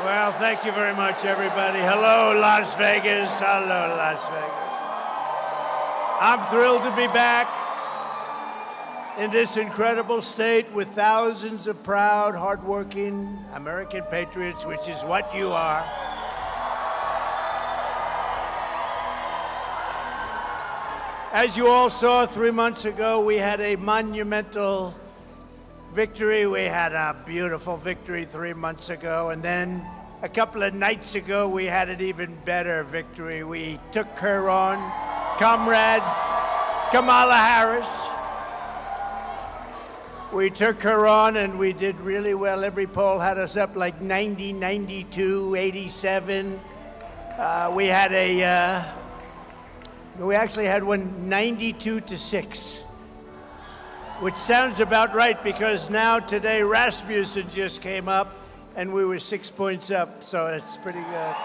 Well, thank you very much, everybody. Hello, Las Vegas. Hello, Las Vegas. I'm thrilled to be back in this incredible state with thousands of proud, hardworking American patriots, which is what you are. As you all saw 3 months ago, we had a monumental victory. We had a beautiful victory 3 months ago, and then a couple of nights ago, we had an even better victory. We took her on, Comrade Kamala Harris. We took her on, and we did really well. Every poll had us up like 90, 92, 87. We actually had one 92-6, which sounds about right because now today Rasmussen just came up, and we were 6 points up, so it's pretty good.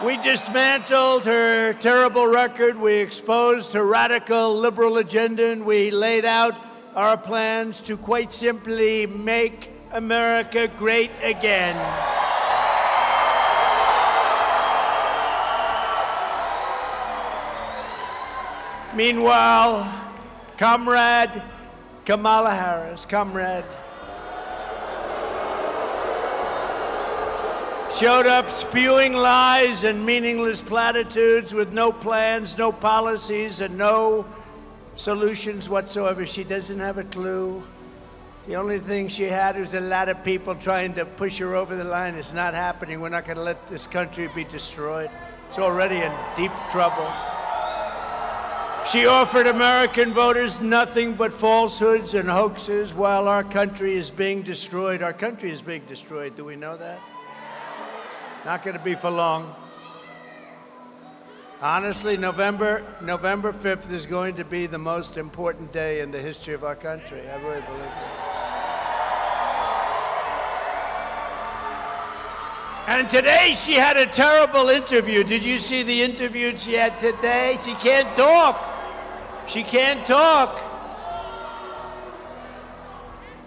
We dismantled her terrible record. We exposed her radical liberal agenda, and we laid out our plans to quite simply make America great again. Meanwhile, Comrade Kamala Harris, showed up spewing lies and meaningless platitudes with no plans, no policies, and no solutions whatsoever. She doesn't have a clue. The only thing she had was a lot of people trying to push her over the line. It's not happening. We're not going to let this country be destroyed. It's already in deep trouble. She offered American voters nothing but falsehoods and hoaxes while our country is being destroyed. Our country is being destroyed. Do we know that? Not going to be for long. Honestly, November 5th is going to be the most important day in the history of our country. I really believe that. And today she had a terrible interview. Did you see the interview she had today? She can't talk. She can't talk.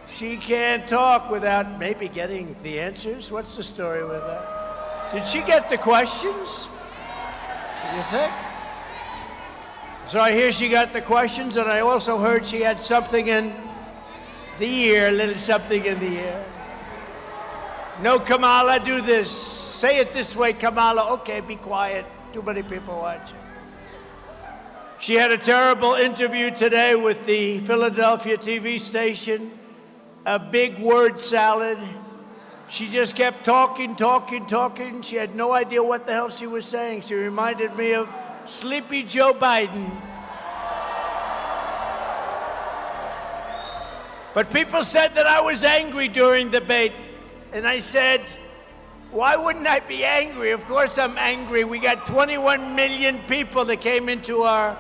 She can't talk without maybe getting the answers. What's the story with that? Did she get the questions? Do you think? So I hear she got the questions, and I also heard she had something in the ear, a little something in the ear. No, Kamala, do this. Say it this way, Kamala. Okay, be quiet. Too many people watching. She had a terrible interview today with the Philadelphia TV station, a big word salad. She just kept talking. She had no idea what the hell she was saying. She reminded me of Sleepy Joe Biden. But people said that I was angry during the debate. And I said, why wouldn't I be angry? Of course I'm angry. We got 21 million people that came into our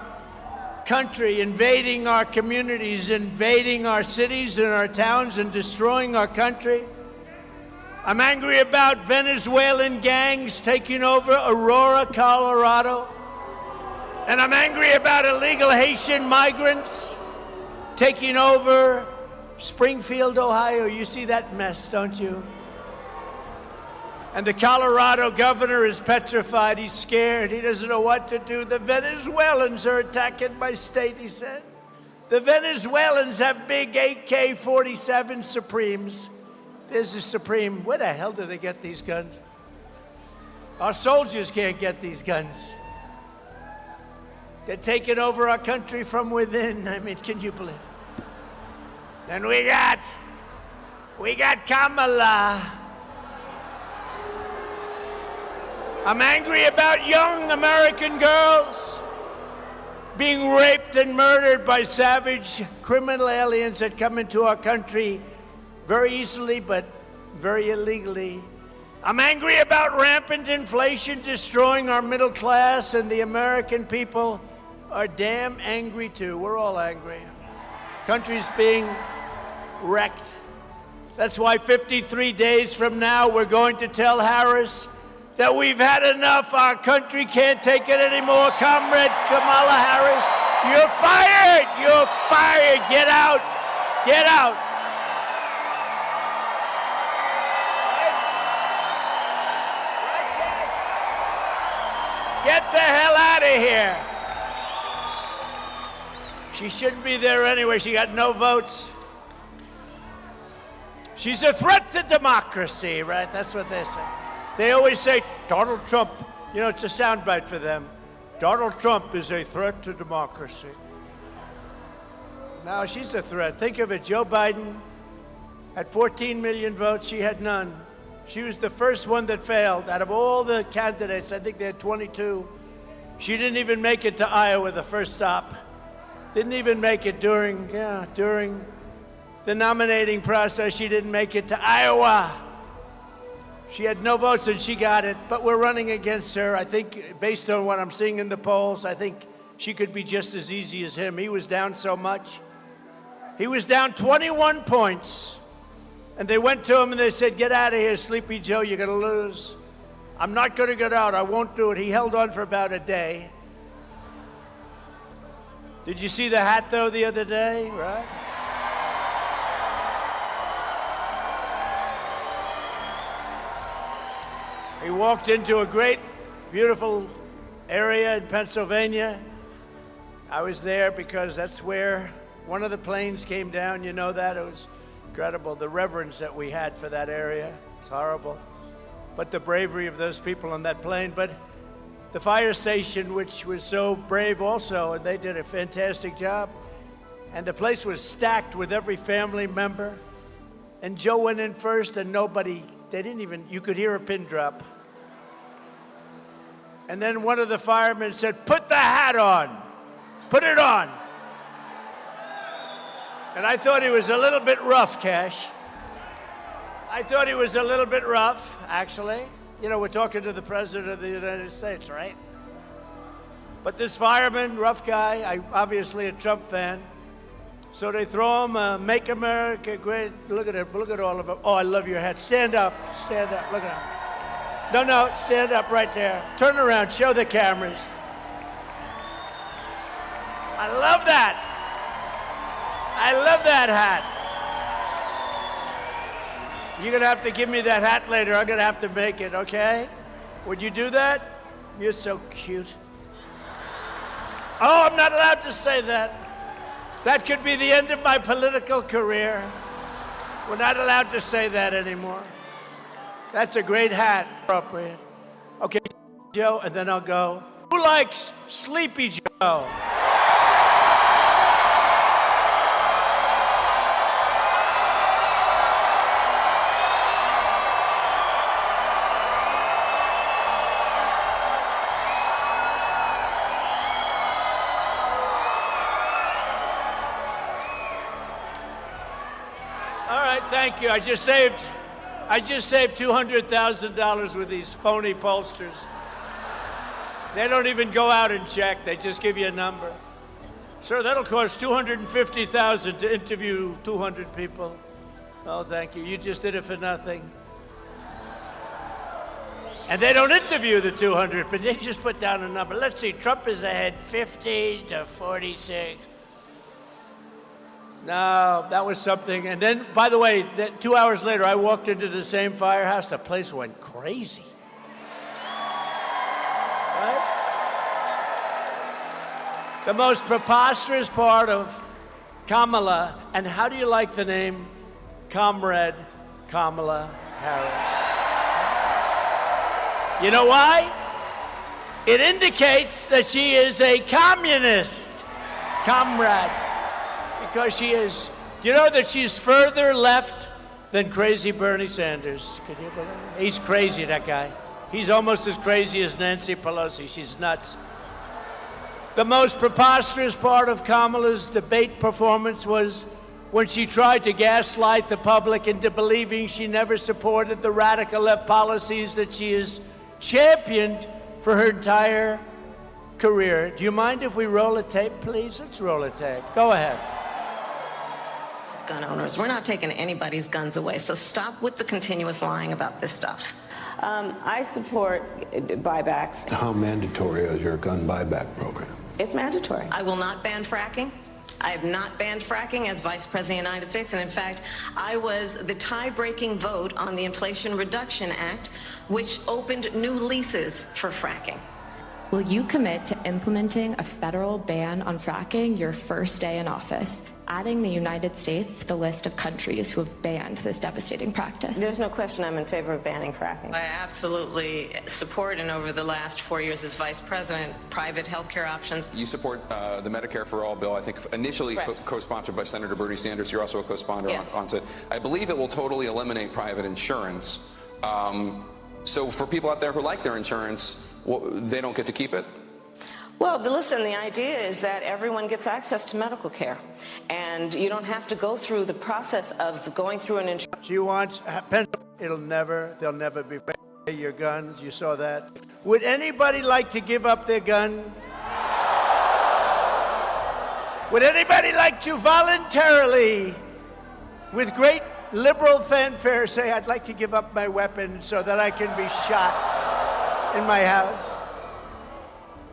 country, invading our communities, invading our cities and our towns, and destroying our country. I'm angry about Venezuelan gangs taking over Aurora, Colorado. And I'm angry about illegal Haitian migrants taking over Springfield, Ohio. You see that mess, don't you? And the Colorado governor is petrified. He's scared. He doesn't know what to do. The Venezuelans are attacking my state, he said. The Venezuelans have big AK-47 Supremes. There's a Supreme. Where the hell do they get these guns? Our soldiers can't get these guns. They're taking over our country from within. I mean, can you believe it? Then we got Kamala. I'm angry about young American girls being raped and murdered by savage criminal aliens that come into our country very easily but very illegally. I'm angry about rampant inflation destroying our middle class, and the American people are damn angry too. We're all angry. Country's being wrecked. That's why 53 days from now we're going to tell Harris that we've had enough. Our country can't take it anymore. Comrade Kamala Harris, you're fired. You're fired. Get out. Get out. the hell out of here. She shouldn't be there anyway. She got no votes. She's a threat to democracy, right? That's what they say. They always say, Donald Trump, you know, it's a soundbite for them. Donald Trump is a threat to democracy. Now she's a threat. Think of it, Joe Biden had 14 million votes, she had none. She was the first one that failed. Out of all the candidates, I think they had 22. She didn't even make it to Iowa, the first stop. Didn't even make it during the nominating process. She didn't make it to Iowa. She had no votes and she got it, but we're running against her. I think, based on what I'm seeing in the polls, I think she could be just as easy as him. He was down so much. He was down 21 points. And they went to him and they said, get out of here, Sleepy Joe, you're gonna lose. I'm not gonna get out, I won't do it. He held on for about a day. Did you see the hat though the other day, right? He walked into a great, beautiful area in Pennsylvania. I was there because that's where one of the planes came down, you know that? It was incredible, the reverence that we had for that area. It's horrible. But the bravery of those people on that plane. But the fire station, which was so brave also, and they did a fantastic job. And the place was stacked with every family member. And Joe went in first and nobody, they didn't even, you could hear a pin drop. And then one of the firemen said, put the hat on, put it on. And I thought he was a little bit rough, Cash. I thought he was a little bit rough, actually. You know, we're talking to the President of the United States, right? But this fireman, rough guy, obviously a Trump fan. So they throw him a Make America Great. Look at it, look at all of them. Oh, I love your hat. Stand up, look at him. No, stand up right there. Turn around, show the cameras. I love that. I love that hat. You're gonna have to give me that hat later. I'm gonna have to make it, okay? Would you do that? You're so cute. Oh, I'm not allowed to say that. That could be the end of my political career. We're not allowed to say that anymore. That's a great hat. Appropriate. Okay, Joe, and then I'll go. Who likes Sleepy Joe? Thank you. I just saved $200,000 with these phony pollsters. They don't even go out and check. They just give you a number. Sir, that'll cost $250,000 to interview 200 people. Oh, thank you. You just did it for nothing. And they don't interview the 200, but they just put down a number. Let's see. Trump is ahead 50 to 46. No, that was something. And then, by the way, 2 hours later, I walked into the same firehouse. The place went crazy. Right? The most preposterous part of Kamala, and how do you like the name Comrade Kamala Harris? You know why? It indicates that she is a communist. Comrade. Because she is, you know that she's further left than crazy Bernie Sanders. Can you believe it? He's crazy, that guy. He's almost as crazy as Nancy Pelosi. She's nuts. The most preposterous part of Kamala's debate performance was when she tried to gaslight the public into believing she never supported the radical left policies that she has championed for her entire career. Do you mind if we roll a tape, please? Let's roll a tape. Go ahead. Gun owners. We're not taking anybody's guns away, so stop with the continuous lying about this stuff. I support buybacks. How mandatory is your gun buyback program? It's mandatory. I will not ban fracking. I have not banned fracking as Vice President of the United States, and in fact, I was the tie-breaking vote on the Inflation Reduction Act, which opened new leases for fracking. Will you commit to implementing a federal ban on fracking your first day in office, adding the United States to the list of countries who have banned this devastating practice? There's no question I'm in favor of banning fracking. I absolutely support, and over the last 4 years as vice president, private healthcare options. You support the Medicare for All bill, I think initially co-sponsored by Senator Bernie Sanders. You're also a co-sponsor Yes. on it. I believe it will totally eliminate private insurance. So for people out there who like their insurance, they don't get to keep it? Well, listen, the idea is that everyone gets access to medical care, and you don't have to go through the process of going through an insurance. She wants, they'll never be your guns. You saw that. Would anybody like to give up their gun? Would anybody like to voluntarily, with great liberal fanfare, say, I'd like to give up my weapon so that I can be shot in my house?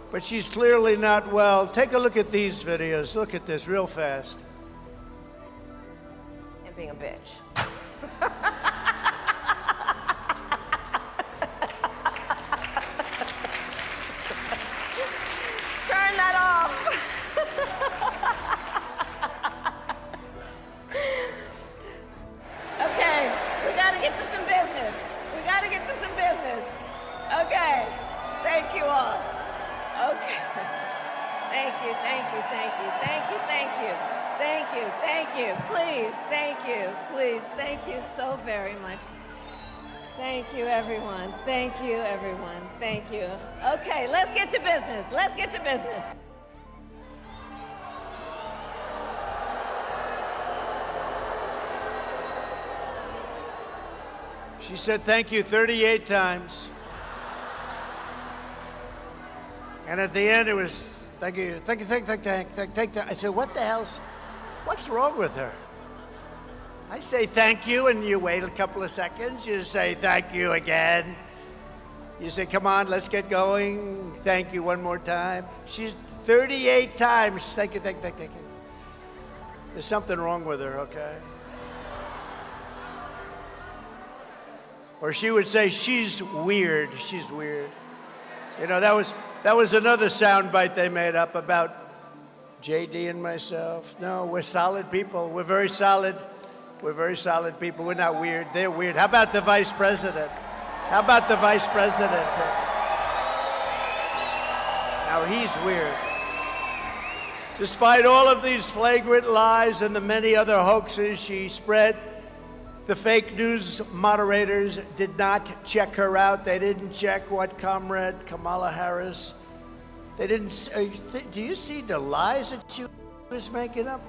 But she's clearly not well. Take a look at these videos. Look at this real fast. And being a bitch. Turn that off. Okay, we gotta get to some business. We gotta get to some business. Okay, thank you all. Okay. Thank you, thank you, thank you, thank you, thank you, thank you, thank you, please, thank you, please, thank you so very much. Thank you, everyone. Thank you, everyone. Thank you. Okay, let's get to business. Let's get to business. She said thank you 38 times. And at the end, it was, thank you, thank you, thank you. I said, what the hell's, what's wrong with her? I say thank you, and you wait a couple of seconds. You say thank you again. You say, come on, let's get going. Thank you one more time. She's 38 times. Thank you, thank you. There's something wrong with her, okay? Or she would say, she's weird. She's weird. You know, that was another soundbite they made up about JD and myself. No, we're solid people. We're very solid. We're very solid people. We're not weird. They're weird. How about the vice president? How about the vice president? Now he's weird. Despite all of these flagrant lies and the many other hoaxes she spread, the fake news moderators did not check her out. They didn't check what Comrade Kamala Harris, they didn't, do you see the lies that she was making up?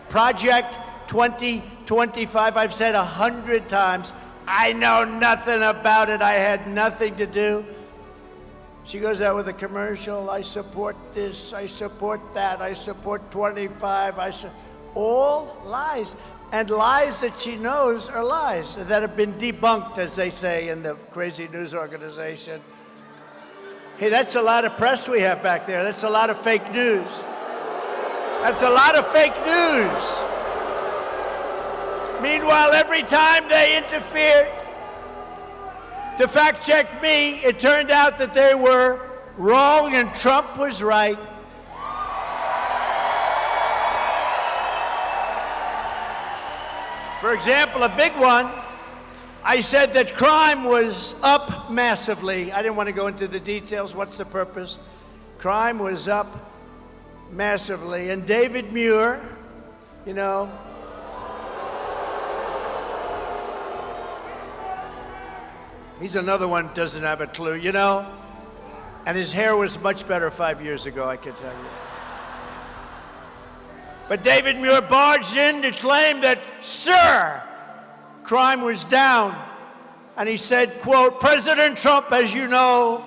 Project 2025, I've said 100 times, I know nothing about it. I had nothing to do. She goes out with a commercial, I support this, I support that, I support 25, all lies. And lies that she knows are lies that have been debunked, as they say in the crazy news organization. Hey, that's a lot of press we have back there. That's a lot of fake news. That's a lot of fake news. Meanwhile, every time they interfered to fact check me, it turned out that they were wrong and Trump was right. For example, a big one, I said that crime was up massively. I didn't want to go into the details. What's the purpose? Crime was up massively. And David Muir, you know, he's another one who doesn't have a clue, you know? And his hair was much better 5 years ago, I can tell you. But David Muir barged in to claim that, sir, crime was down. And he said, quote, President Trump, as you know,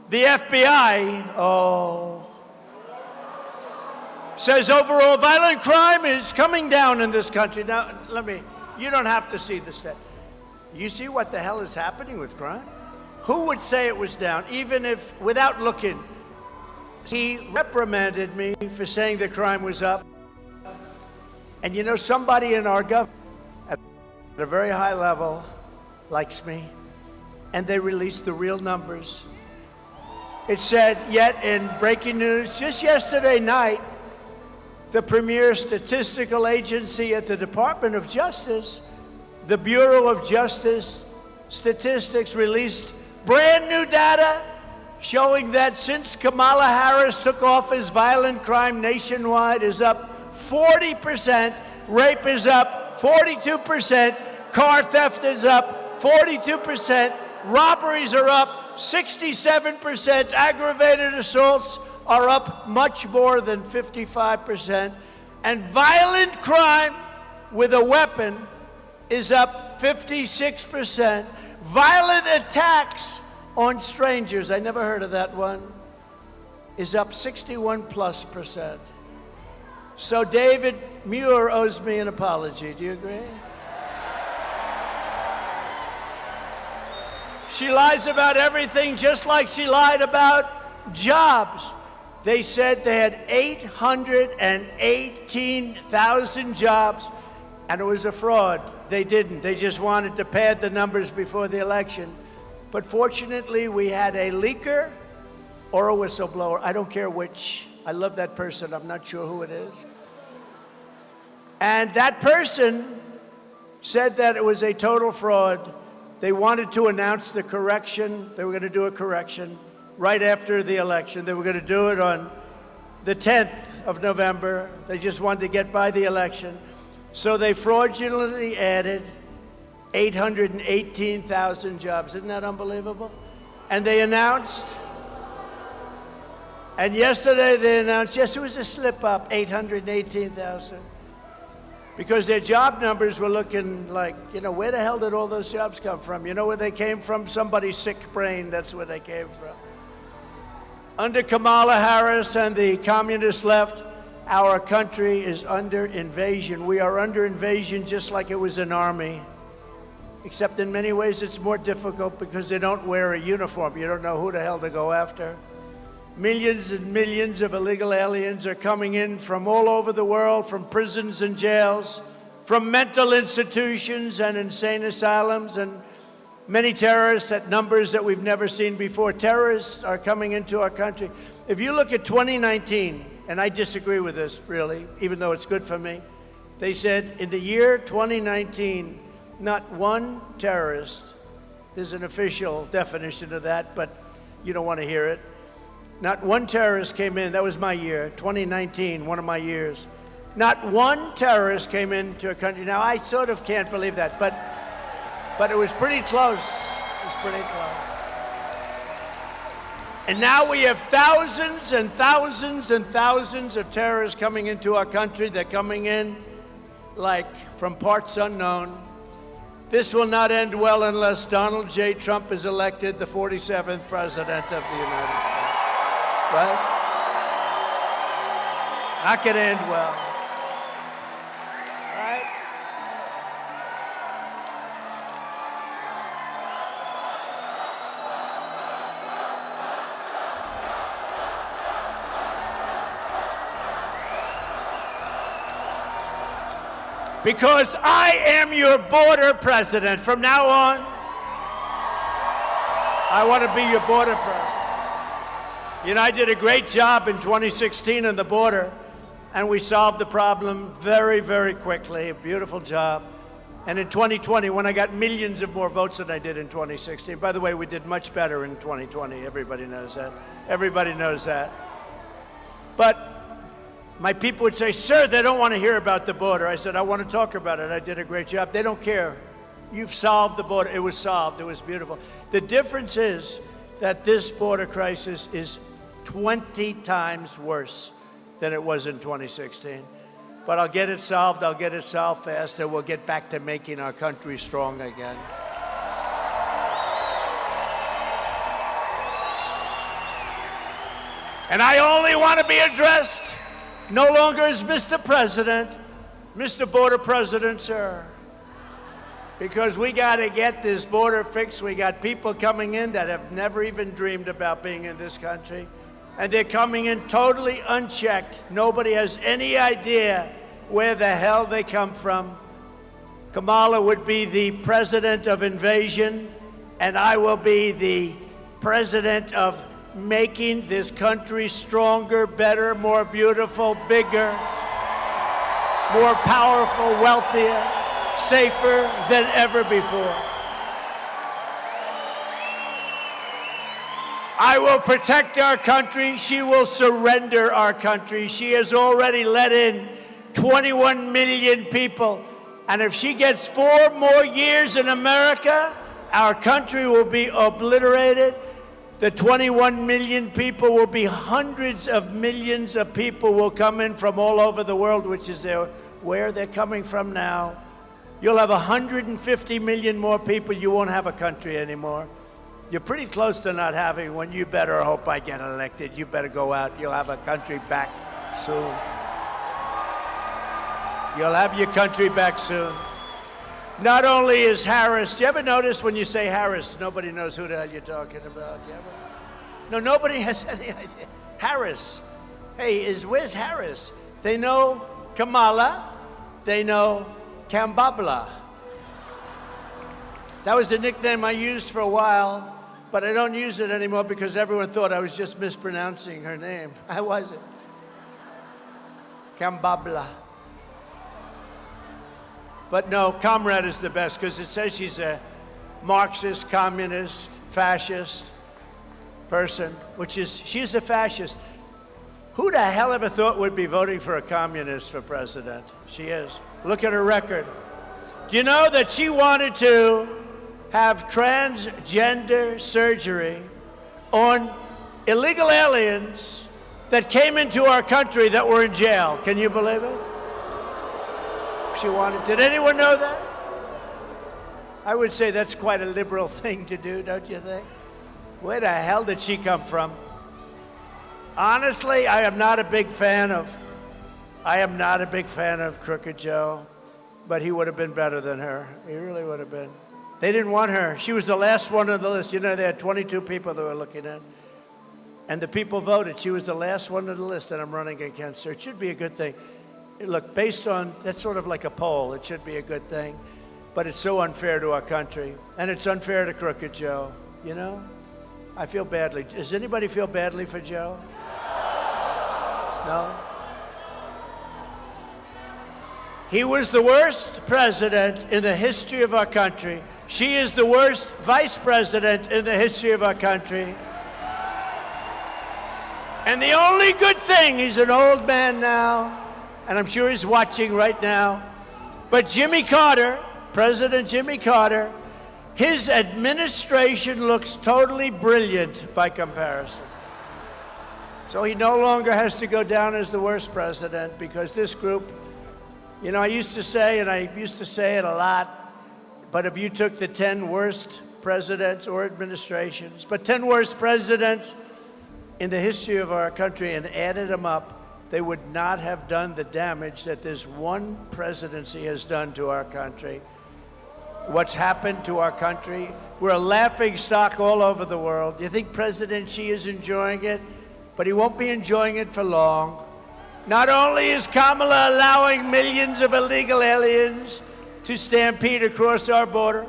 the FBI, says overall violent crime is coming down in this country. Now, you don't have to see this. You see what the hell is happening with crime? Who would say it was down, even if, without looking? He reprimanded me for saying that crime was up. And you know, somebody in our government at a very high level likes me, and they released the real numbers. It said, yet in breaking news, just yesterday night, the premier statistical agency at the Department of Justice, the Bureau of Justice Statistics, released brand new data showing that since Kamala Harris took office, violent crime nationwide is up 40%, rape is up 42%, car theft is up 42%, robberies are up 67%, aggravated assaults are up much more than 55%, and violent crime with a weapon is up 56%. Violent attacks on strangers, I never heard of that one, is up 61+%. So David Muir owes me an apology. Do you agree? She lies about everything, just like she lied about jobs. They said they had 818,000 jobs, and it was a fraud. They didn't. They just wanted to pad the numbers before the election. But fortunately, we had a leaker or a whistleblower. I don't care which. I love that person. I'm not sure who it is. And that person said that it was a total fraud. They wanted to announce the correction. They were going to do a correction right after the election. They were going to do it on the 10th of November. They just wanted to get by the election. So they fraudulently added 818,000 jobs. Isn't that unbelievable? And they announced, and yesterday they announced, yes, it was a slip up, 818,000. Because their job numbers were looking like, you know, where the hell did all those jobs come from? You know where they came from? Somebody's sick brain, that's where they came from. Under Kamala Harris and the communist left, our country is under invasion. We are under invasion just like it was an army. Except in many ways it's more difficult because they don't wear a uniform. You don't know who the hell to go after. Millions and millions of illegal aliens are coming in from all over the world, from prisons and jails, from mental institutions and insane asylums, and many terrorists at numbers that we've never seen before. Terrorists are coming into our country. If you look at 2019, and I disagree with this, really, even though it's good for me, they said in the year 2019, not one terrorist, there's an official definition of that, but you don't want to hear it. Not one terrorist came in. That was my year, 2019, one of my years. Not one terrorist came into a country. Now, I sort of can't believe that, but it was pretty close. It was pretty close. And now we have thousands and thousands and thousands of terrorists coming into our country. They're coming in like from parts unknown. This will not end well unless Donald J. Trump is elected the 47th president of the United States. Right? Not going to end well. Right? Because I am your border president. From now on, I want to be your border president. You know, I did a great job in 2016 on the border, and we solved the problem very, very quickly. A beautiful job. And in 2020, when I got millions of more votes than I did in 2016, by the way, we did much better in 2020. Everybody knows that. Everybody knows that. But my people would say, sir, they don't want to hear about the border. I said, I want to talk about it. I did a great job. They don't care. You've solved the border. It was solved. It was beautiful. The difference is that this border crisis is 20 times worse than it was in 2016. But I'll get it solved. I'll get it solved fast, and we'll get back to making our country strong again. And I only want to be addressed no longer as Mr. President, Mr. Border President, sir. Because we got to get this border fixed. We got people coming in that have never even dreamed about being in this country. And they're coming in totally unchecked. Nobody has any idea where the hell they come from. Kamala would be the president of invasion, and I will be the president of making this country stronger, better, more beautiful, bigger, more powerful, wealthier, safer than ever before. I will protect our country. She will surrender our country. She has already let in 21 million people. And if she gets 4 more years in America, our country will be obliterated. The 21 million people will be hundreds of millions of people will come in from all over the world, which is where they're coming from now. You'll have 150 million more people. You won't have a country anymore. You're pretty close to not having one. You better hope I get elected. You better go out. You'll have a country back soon. You'll have your country back soon. Not only is Harris, do you ever notice when you say Harris, nobody knows who the hell you're talking about? You ever? No, nobody has any idea. Harris. Hey, where's Harris? They know Kamala. They know Kambabla. That was the nickname I used for a while. But I don't use it anymore because everyone thought I was just mispronouncing her name. I wasn't. Kambabla. But no, Comrade is the best because it says she's a Marxist, communist, fascist person, she's a fascist. Who the hell ever thought would be voting for a communist for president? She is. Look at her record. Do you know that she wanted to have transgender surgery on illegal aliens that came into our country that were in jail? Can you believe it? She wanted. Did anyone know that? I would say that's quite a liberal thing to do, don't you think? Where the hell did she come from? Honestly, I am not a big fan of Crooked Joe, but he would have been better than her. He really would have been. They didn't want her. She was the last one on the list. You know, they had 22 people they were looking at. And the people voted. She was the last one on the list, and I'm running against her. It should be a good thing. Look, based on, that's sort of like a poll. It should be a good thing. But it's so unfair to our country. And it's unfair to Crooked Joe, you know? I feel badly. Does anybody feel badly for Joe? No? He was the worst president in the history of our country. She is the worst vice president in the history of our country. And the only good thing, he's an old man now, and I'm sure he's watching right now, but Jimmy Carter, President Jimmy Carter, his administration looks totally brilliant by comparison. So he no longer has to go down as the worst president because this group, you know, I used to say, and I used to say it a lot, but if you took the 10 worst presidents or administrations, but 10 worst presidents in the history of our country and added them up, they would not have done the damage that this one presidency has done to our country. What's happened to our country, we're a laughing stock all over the world. You think President Xi is enjoying it? But he won't be enjoying it for long. Not only is Kamala allowing millions of illegal aliens to stampede across our border,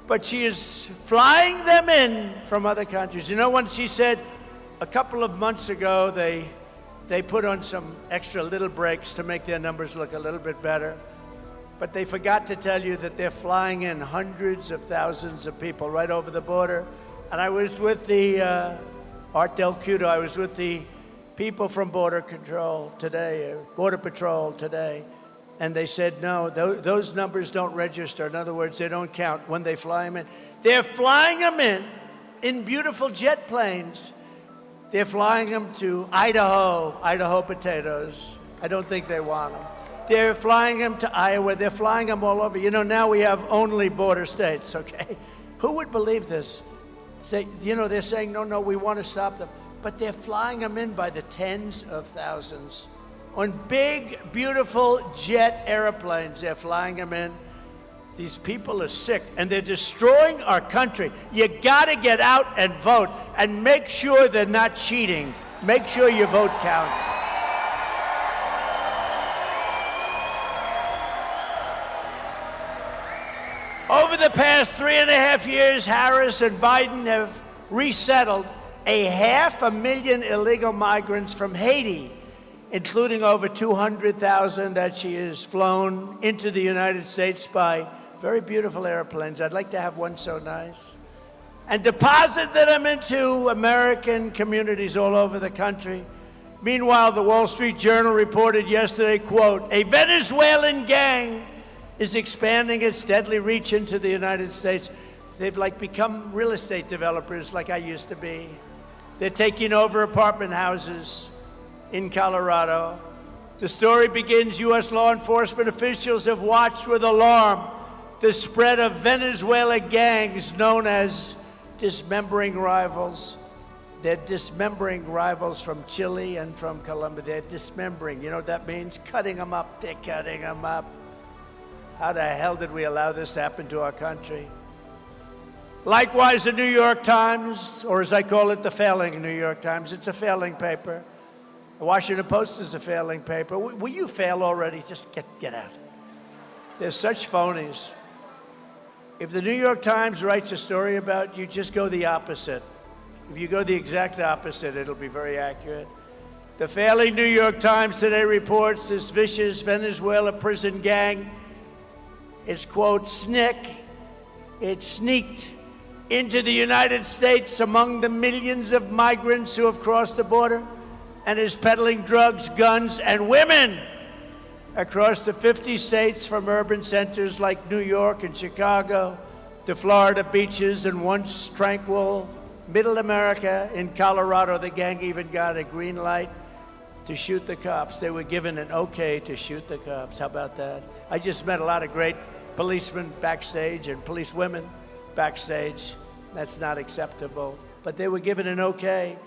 but she is flying them in from other countries. You know, when she said a couple of months ago, they put on some extra little brakes to make their numbers look a little bit better. But they forgot to tell you that they're flying in hundreds of thousands of people right over the border. And I was with the Art Del Cudo, I was with the people from Border Patrol today, and they said, no, those numbers don't register. In other words, they don't count when they fly them in. They're flying them in beautiful jet planes. They're flying them to Idaho potatoes. I don't think they want them. They're flying them to Iowa. They're flying them all over. You know, now we have only border states, okay? Who would believe this? They're saying, no, we want to stop them. But they're flying them in by the tens of thousands. On big, beautiful jet airplanes, they're flying them in. These people are sick, and they're destroying our country. You got to get out and vote, and make sure they're not cheating. Make sure your vote counts. Over the past 3.5 years, Harris and Biden have resettled 500,000 illegal migrants from Haiti, including over 200,000 that she has flown into the United States by very beautiful airplanes. I'd like to have one so nice. And deposit them into American communities all over the country. Meanwhile, the Wall Street Journal reported yesterday, quote, a Venezuelan gang is expanding its deadly reach into the United States. They've become real estate developers like I used to be. They're taking over apartment houses in Colorado. The story begins, U.S. law enforcement officials have watched with alarm the spread of Venezuela gangs known as dismembering rivals. They're dismembering rivals from Chile and from Colombia. They're dismembering. You know what that means? Cutting them up. They're cutting them up. How the hell did we allow this to happen to our country? Likewise, the New York Times, or as I call it, the failing New York Times. It's a failing paper. The Washington Post is a failing paper. Will you fail already? Just get out. They're such phonies. If the New York Times writes a story about you, just go the opposite. If you go the exact opposite, it'll be very accurate. The failing New York Times today reports this vicious Venezuela prison gang is, quote, it sneaked into the United States among the millions of migrants who have crossed the border and is peddling drugs, guns, and women across the 50 states from urban centers like New York and Chicago to Florida beaches and once tranquil Middle America. In Colorado, the gang even got a green light to shoot the cops. They were given an okay to shoot the cops. How about that? I just met a lot of great policemen backstage and policewomen backstage. That's not acceptable. But they were given an okay.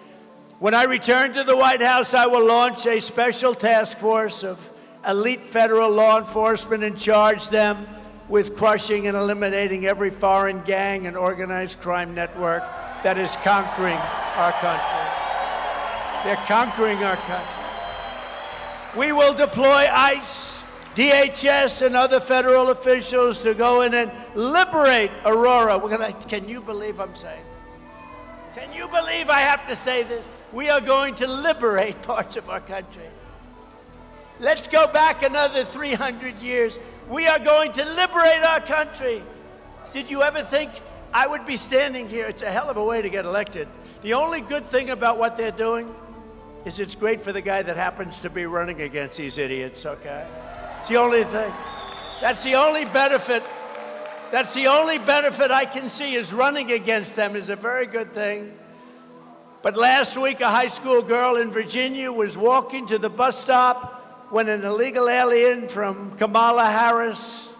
When I return to the White House, I will launch a special task force of elite federal law enforcement and charge them with crushing and eliminating every foreign gang and organized crime network that is conquering our country. They're conquering our country. We will deploy ICE, DHS, and other federal officials to go in and liberate Aurora. Can you believe I'm saying? Can you believe I have to say this? We are going to liberate parts of our country. Let's go back another 300 years. We are going to liberate our country. Did you ever think I would be standing here? It's a hell of a way to get elected. The only good thing about what they're doing is it's great for the guy that happens to be running against these idiots, okay? It's the only thing. That's the only benefit. That's the only benefit I can see, is running against them is a very good thing. But last week, a high school girl in Virginia was walking to the bus stop when an illegal alien from Kamala Harris,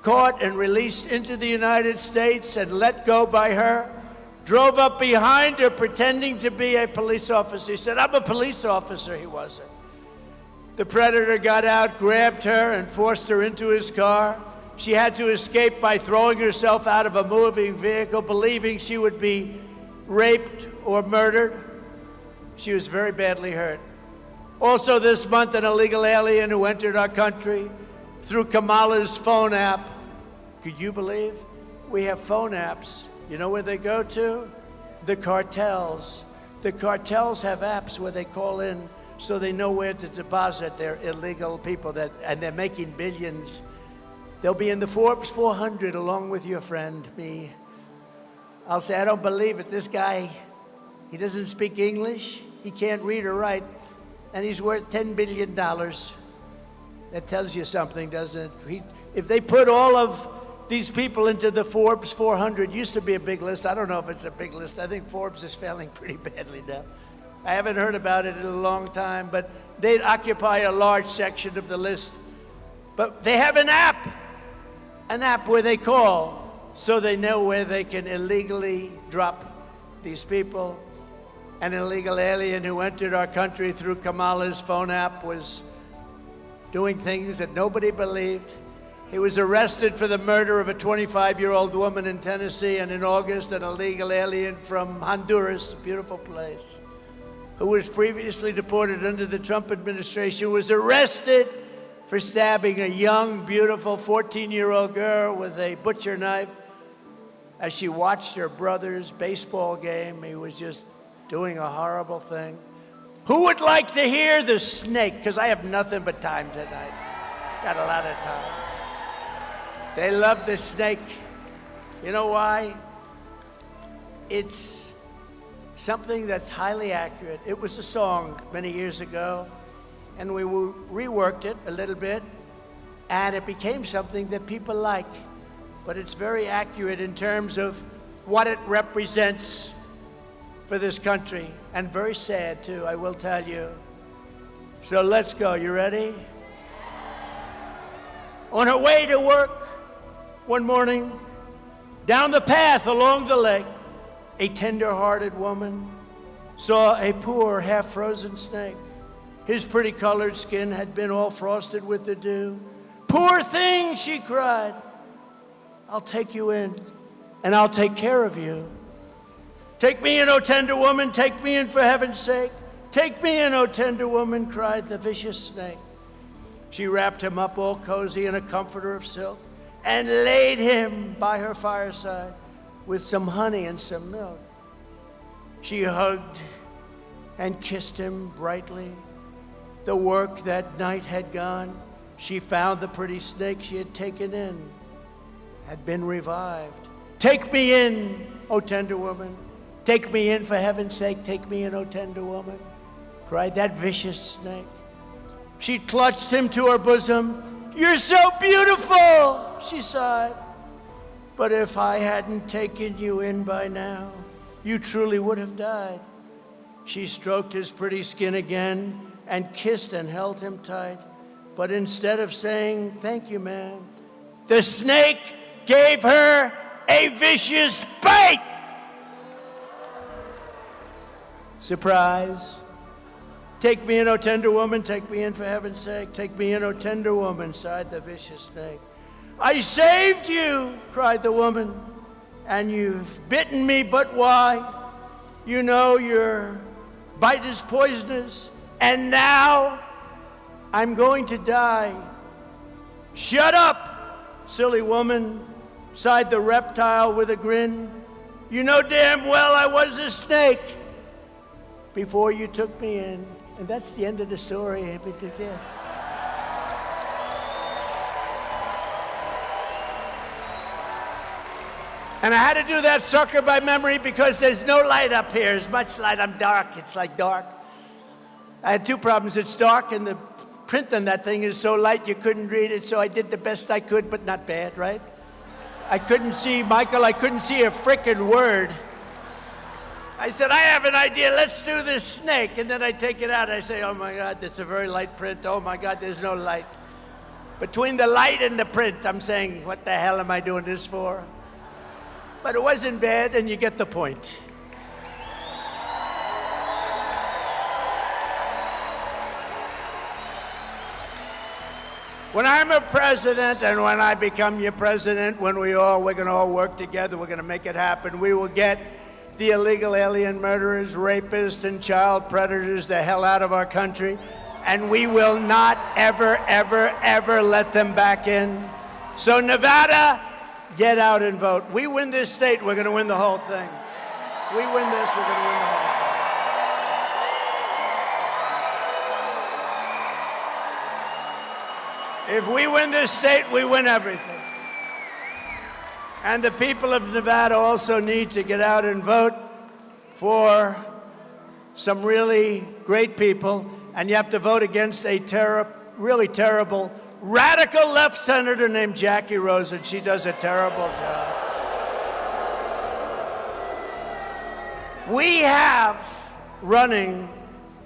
caught and released into the United States and let go by her, drove up behind her pretending to be a police officer. He said, I'm a police officer. He wasn't. The predator got out, grabbed her, and forced her into his car. She had to escape by throwing herself out of a moving vehicle, believing she would be raped or murdered. She was very badly hurt. Also this month, an illegal alien who entered our country through Kamala's phone app. Could you believe? We have phone apps. You know where they go to? The cartels. The cartels have apps where they call in so they know where to deposit their illegal people, and they're making billions. They'll be in the Forbes 400 along with your friend, me. I'll say, I don't believe it. This guy, he doesn't speak English. He can't read or write. And he's worth $10 billion. That tells you something, doesn't it? If they put all of these people into the Forbes 400, used to be a big list. I don't know if it's a big list. I think Forbes is failing pretty badly now. I haven't heard about it in a long time, but they'd occupy a large section of the list. But they have an app where they call so they know where they can illegally drop these people. An illegal alien who entered our country through Kamala's phone app was doing things that nobody believed. He was arrested for the murder of a 25-year-old woman in Tennessee, and in August, an illegal alien from Honduras, a beautiful place, who was previously deported under the Trump administration, was arrested for stabbing a young, beautiful 14-year-old girl with a butcher knife as she watched her brother's baseball game. He was just doing a horrible thing. Who would like to hear the snake? Because I have nothing but time tonight. Got a lot of time. They love the snake. You know why? It's something that's highly accurate. It was a song many years ago, and we reworked it a little bit, and it became something that people like. But it's very accurate in terms of what it represents for this country, and very sad too, I will tell you. So let's go. You ready? On her way to work one morning, down the path along the lake, a tender-hearted woman saw a poor, half-frozen snake. His pretty colored skin had been all frosted with the dew. "Poor thing," she cried. "I'll take you in, and I'll take care of you. Take me in, O tender woman, take me in for heaven's sake. Take me in, O tender woman," cried the vicious snake. She wrapped him up all cozy in a comforter of silk and laid him by her fireside with some honey and some milk. She hugged and kissed him brightly. The work that night had gone. She found the pretty snake she had taken in had been revived. "Take me in, O tender woman. Take me in for heaven's sake. Take me in, O tender woman," cried that vicious snake. She clutched him to her bosom. "You're so beautiful," she sighed. "But if I hadn't taken you in by now, you truly would have died." She stroked his pretty skin again and kissed and held him tight. But instead of saying, "Thank you, ma'am," the snake gave her a vicious bite. Surprise. "Take me in, O tender woman, take me in for heaven's sake. Take me in, O tender woman," sighed the vicious snake. "I saved you," cried the woman, "and you've bitten me, but why? You know your bite is poisonous, and now I'm going to die." "Shut up, silly woman," sighed the reptile with a grin. "You know damn well I was a snake before you took me in." And that's the end of the story. And I had to do that sucker by memory because there's no light up here. As much light, I'm dark. It's like dark. I had two problems. It's dark, and the print on that thing is so light you couldn't read it, so I did the best I could, but not bad, right? I couldn't see, Michael, I couldn't see a frickin' word. I said, "I have an idea, let's do this snake." And then I take it out, I say, "Oh my God, that's a very light print. Oh my God, there's no light." Between the light and the print, I'm saying, what the hell am I doing this for? But it wasn't bad, and you get the point. When I'm a president, and when I become your president, when we're gonna all work together, we're gonna make it happen. We will get the illegal alien murderers, rapists, and child predators the hell out of our country, and we will not ever, ever, ever let them back in. So Nevada, get out and vote. We win this state, we're gonna win the whole thing. We win this, we're gonna win the whole thing. If we win this state, we win everything. And the people of Nevada also need to get out and vote for some really great people. And you have to vote against a really terrible, radical left senator named Jackie Rosen. She does a terrible job. We have running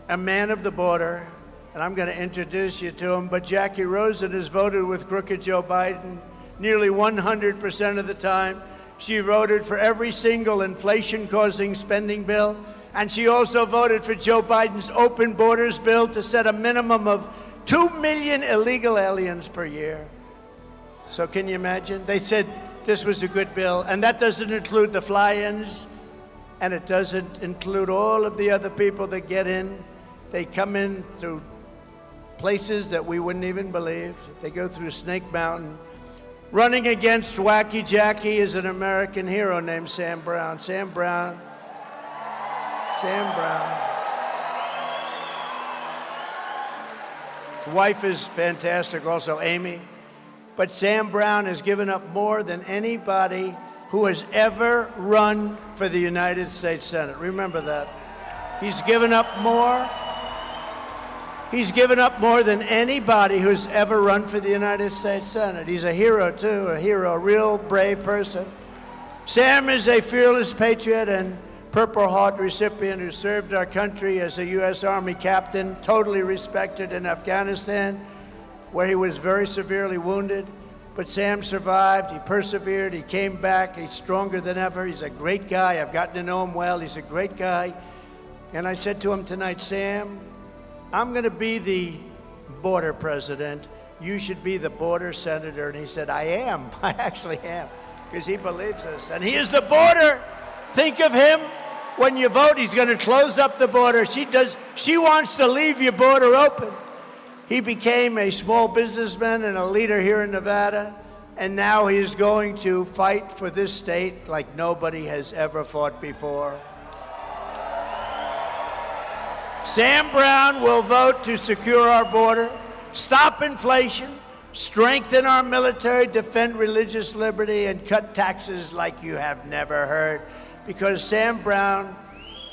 a man of the border, and I'm going to introduce you to him, but Jackie Rosen has voted with crooked Joe Biden nearly 100% of the time. She voted for every single inflation-causing spending bill, and she also voted for Joe Biden's open borders bill to set a minimum of 2 million illegal aliens per year. So can you imagine? They said this was a good bill, and that doesn't include the fly-ins, and it doesn't include all of the other people that get in. They come in through places that we wouldn't even believe. They go through Snake Mountain. Running against Wacky Jackie is an American hero named Sam Brown. Sam Brown Sam Brown. His wife is fantastic, also Amy. But Sam Brown has given up more than anybody who has ever run for the United States Senate. Remember that. He's given up more. He's given up more than anybody who's ever run for the United States Senate. He's a hero, too, a hero, a real brave person. Sam is a fearless patriot and Purple Heart recipient who served our country as a U.S. Army captain, totally respected in Afghanistan, where he was very severely wounded. But Sam survived, he persevered, he came back, he's stronger than ever. He's a great guy. I've gotten to know him well. He's a great guy. And I said to him tonight, Sam, I'm going to be the border president. You should be the border senator. And he said, I am. I actually am, because he believes us. And he is the border. Think of him. When you vote, he's going to close up the border. She wants to leave your border open. He became a small businessman and a leader here in Nevada, and now he is going to fight for this state like nobody has ever fought before. Sam Brown will vote to secure our border, stop inflation, strengthen our military, defend religious liberty, and cut taxes like you have never heard. Because Sam Brown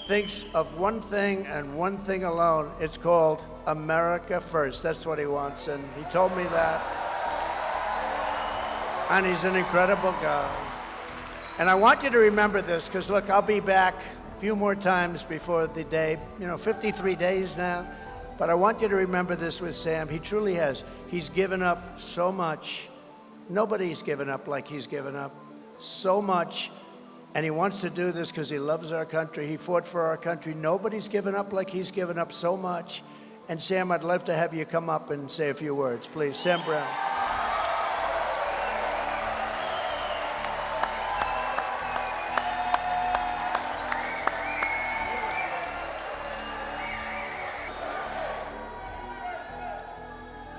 thinks of one thing and one thing alone. It's called America First. That's what he wants, and he told me that. And he's an incredible guy. And I want you to remember this, because look, I'll be back a few more times before the day, 53 days now. But I want you to remember this with Sam. He truly has. He's given up so much. Nobody's given up like he's given up. So much. And he wants to do this because he loves our country. He fought for our country. Nobody's given up like he's given up so much. And Sam, I'd love to have you come up and say a few words, please. Sam Brown.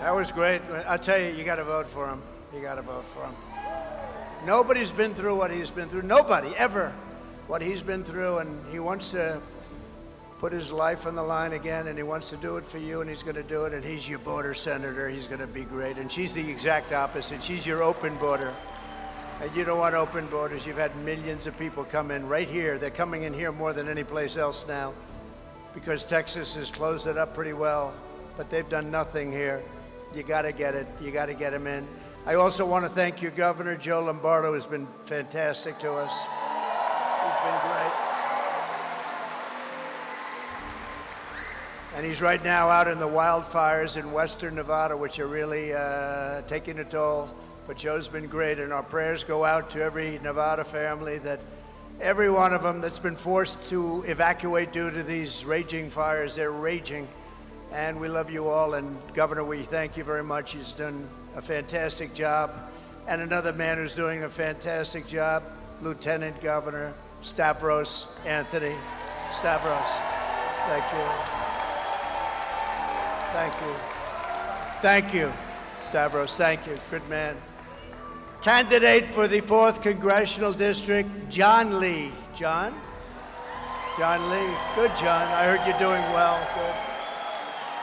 That was great. I'll tell you, you got to vote for him. You got to vote for him. Nobody's been through what he's been through. Nobody, ever, what he's been through. And he wants to put his life on the line again, and he wants to do it for you, and he's going to do it. And he's your border senator. He's going to be great. And she's the exact opposite. She's your open border. And you don't want open borders. You've had millions of people come in right here. They're coming in here more than any place else now, because Texas has closed it up pretty well. But they've done nothing here. You got to get it. You got to get them in. I also want to thank your governor, Joe Lombardo, who's been fantastic to us. He's been great. And he's right now out in the wildfires in western Nevada, which are really taking a toll. But Joe's been great, and our prayers go out to every Nevada family, that every one of them that's been forced to evacuate due to these raging fires. They're raging. And we love you all. And Governor, we thank you very much. He's done a fantastic job. And another man who's doing a fantastic job, Lieutenant Governor Stavros Anthony. Stavros, thank you. Thank you. Thank you, Stavros, thank you. Good man. Candidate for the 4th Congressional District, John Lee. John Lee. Good, John. I heard you're doing well. Good.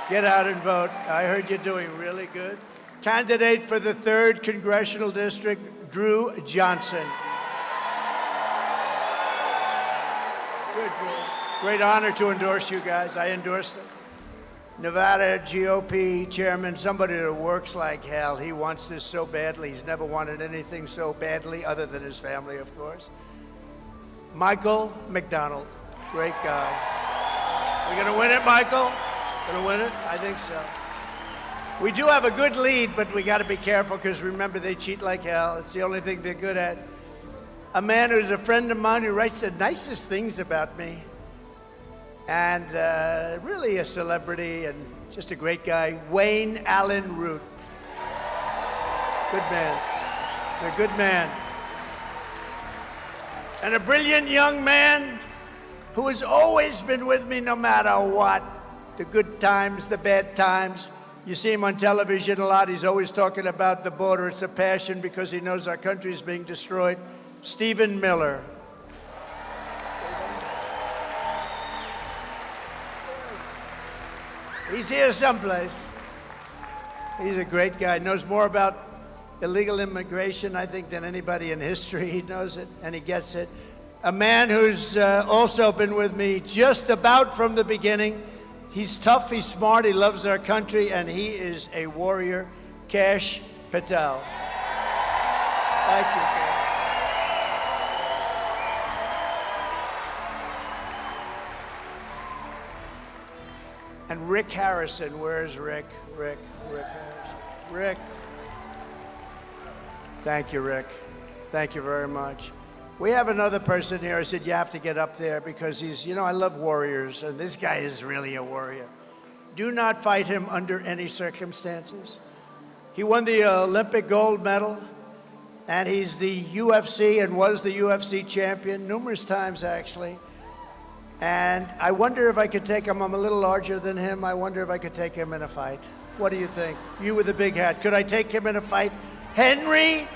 Get out and vote. I heard you're doing really good. Candidate for the 3rd Congressional District, Drew Johnson. Good, Drew. Great honor to endorse you guys. I endorse them. Nevada GOP chairman, somebody that works like hell. He wants this so badly. He's never wanted anything so badly, other than his family, of course. Michael McDonald. Great guy. We gonna win it, Michael? Gonna win it? I think so. We do have a good lead, but we got to be careful, because remember, they cheat like hell. It's the only thing they're good at. A man who's a friend of mine who writes the nicest things about me, and really a celebrity and just a great guy, Wayne Allen Root. Good man. They're a good man. And a brilliant young man who has always been with me no matter what. The good times, the bad times. You see him on television a lot. He's always talking about the border. It's a passion, because he knows our country is being destroyed. Stephen Miller. He's here someplace. He's a great guy. Knows more about illegal immigration, I think, than anybody in history. He knows it, and he gets it. A man who's also been with me just about from the beginning. He's tough, he's smart, he loves our country, and he is a warrior, Kash Patel. Thank you, Kash. And Rick Harrison, where's Rick? Rick Harrison. Rick. Thank you, Rick. Thank you very much. We have another person here. I said, you have to get up there because he's, I love warriors, and this guy is really a warrior. Do not fight him under any circumstances. He won the Olympic gold medal, and he's the UFC and was the UFC champion numerous times, actually. And I wonder if I could take him. I'm a little larger than him. I wonder if I could take him in a fight. What do you think? You with the big hat. Could I take him in a fight? Henry,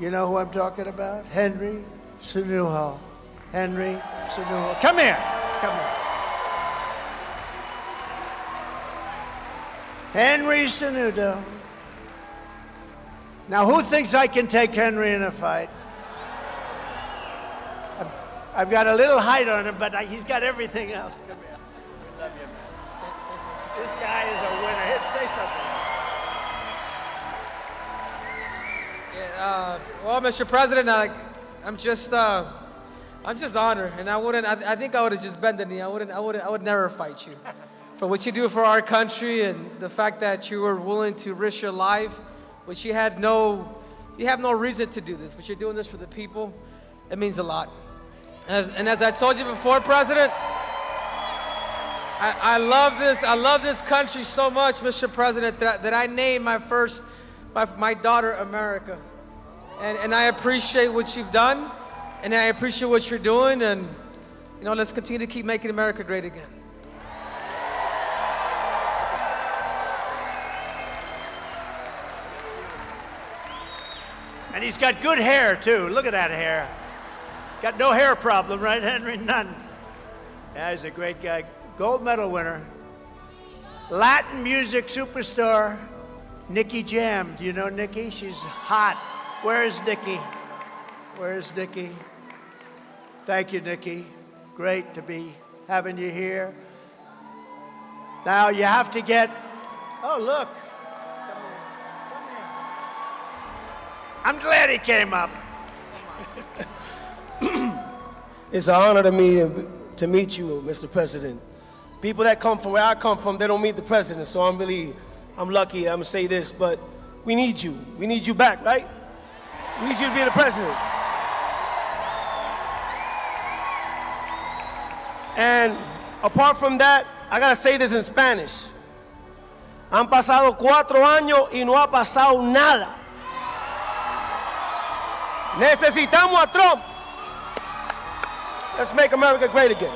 you know who I'm talking about? Henry Cenuno. Henry Cenuno. Come here. Come here. Henry Cenuno. Now, who thinks I can take Henry in a fight? I've got a little height on him, but he's got everything else. Come here. We love you, man. This guy is a winner. Here, say something. Well, Mr. President, I'm just honored, and I think I would have just bent the knee. I would never fight you for what you do for our country and the fact that you were willing to risk your life, which you have no reason to do this, but you're doing this for the people. It means a lot. As I told you before, President, I love this country so much, Mr. President, that I named my daughter America. And I appreciate what you've done, and I appreciate what you're doing, and let's continue to keep making America great again. And he's got good hair, too. Look at that hair. Got no hair problem, right, Henry? None. Yeah, he's a great guy. Gold medal winner. Latin music superstar, Nicky Jam. Do you know Nicky? She's hot. Where's Nicky? Where's Nicky? Thank you, Nicky. Great to be having you here. Now you have to get, oh, look. Come here. I'm glad he came up. It's an honor to me to meet you, Mr. President. People that come from where I come from, they don't meet the president, so I'm lucky. I'm gonna say this, but we need you. We need you back, right? We need you to be the president. And apart from that, I gotta say this in Spanish. Han pasado 4 años y no ha pasado nada. Necesitamos a Trump. Let's make America great again.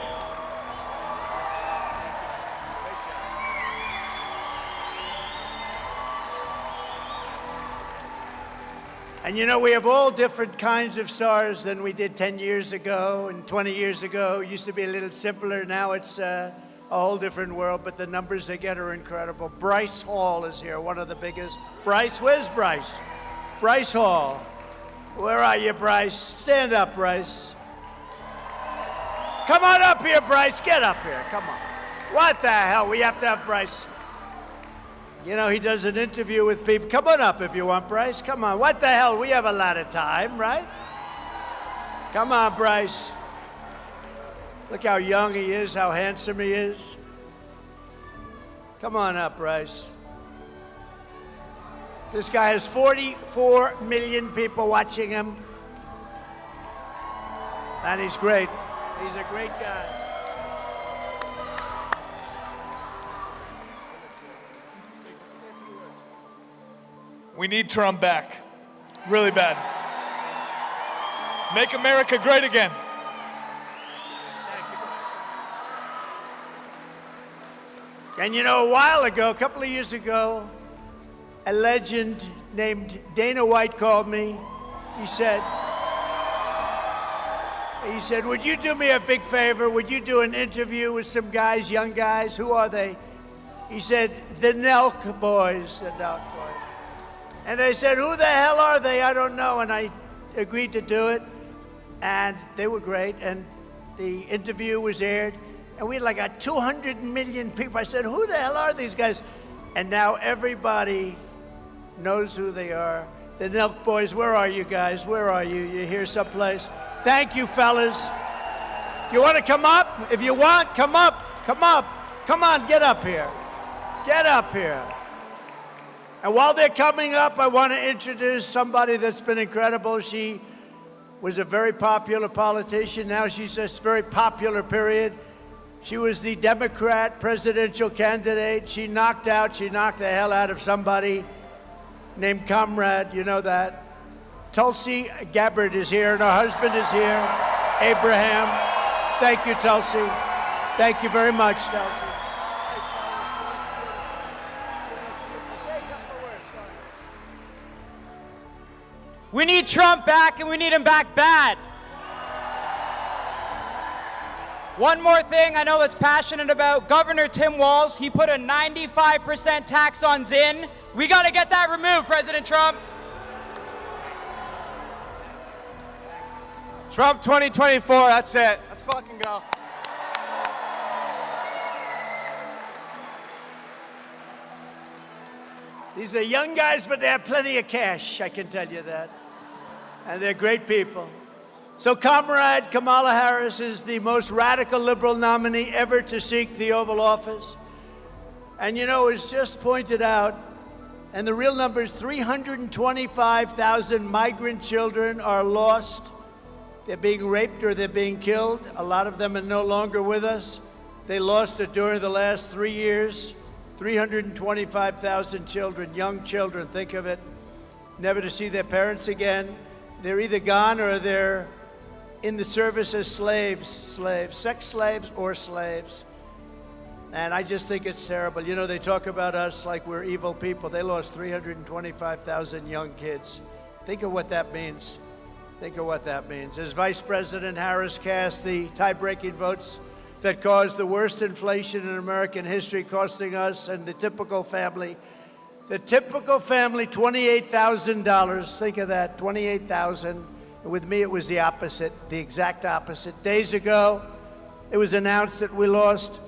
And we have all different kinds of stars than we did 10 years ago and 20 years ago. It used to be a little simpler. Now it's a whole different world, but the numbers they get are incredible. Bryce Hall is here, one of the biggest. Bryce, where's Bryce? Bryce Hall. Where are you, Bryce? Stand up, Bryce. Come on up here, Bryce. Get up here. Come on. What the hell? We have to have Bryce. He does an interview with people. Come on up if you want, Bryce. Come on. What the hell? We have a lot of time, right? Come on, Bryce. Look how young he is, how handsome he is. Come on up, Bryce. This guy has 44 million people watching him. And he's great. He's a great guy. We need Trump back. Really bad. Make America great again. And a while ago, a couple of years ago, a legend named Dana White called me. He said, would you do me a big favor? Would you do an interview with some guys, young guys? Who are they? He said, the Nelk boys, the Nelk boys. And I said, who the hell are they? I don't know. And I agreed to do it. And they were great. And the interview was aired. And we had like 200 million people. I said, who the hell are these guys? And now everybody knows who they are. The Nelk boys, where are you guys? Where are you? You here someplace? Thank you, fellas. You want to come up? If you want, come up. Come up. Come on, get up here. Get up here. And while they're coming up, I want to introduce somebody that's been incredible. She was a very popular politician. Now she's a very popular period. She was the Democrat presidential candidate. She knocked the hell out of somebody named Comrade. You know that. Tulsi Gabbard is here, and her husband is here, Abraham. Thank you, Tulsi. Thank you very much, Tulsi. We need Trump back, and we need him back bad. One more thing I know that's passionate about, Governor Tim Walz, he put a 95% tax on Zyn. We got to get that removed, President Trump. Trump 2024, that's it. Let's fucking go. These are young guys, but they have plenty of cash, I can tell you that. And they're great people. So Comrade Kamala Harris is the most radical liberal nominee ever to seek the Oval Office. And you know, it's just pointed out, and the real number is 325,000 migrant children are lost. They're being raped or they're being killed. A lot of them are no longer with us. They lost it during the last 3 years. 325,000 children, young children, think of it, never to see their parents again. They're either gone or they're in the service as slaves, sex slaves or slaves. And I just think it's terrible. You know, they talk about us like we're evil people. They lost 325,000 young kids. Think of what that means. Think of what that means. As Vice President Harris cast the tie-breaking votes that caused the worst inflation in American history, costing us and the typical family, $28,000. Think of that, $28,000. With me, it was the opposite, the exact opposite. Days ago, it was announced that we lost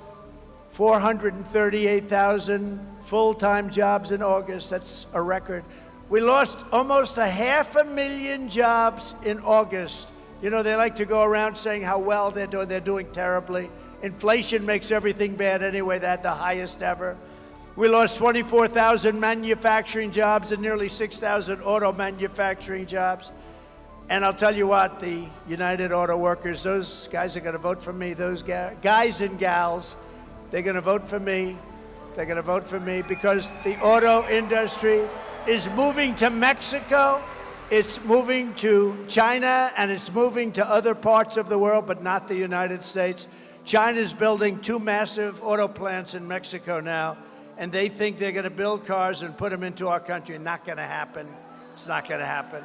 438,000 full-time jobs in August. That's a record. We lost almost 500,000 jobs in August. You know, they like to go around saying how well they're doing. They're doing terribly. Inflation makes everything bad anyway. They had the highest ever. We lost 24,000 manufacturing jobs and nearly 6,000 auto manufacturing jobs. And I'll tell you what, the United Auto Workers, those guys are going to vote for me. Those guys and gals, they're going to vote for me. They're going to vote for me because the auto industry is moving to Mexico. It's moving to China, and it's moving to other parts of the world, but not the United States. China's building 2 massive auto plants in Mexico now, and they think they're going to build cars and put them into our country. Not going to happen. It's not going to happen.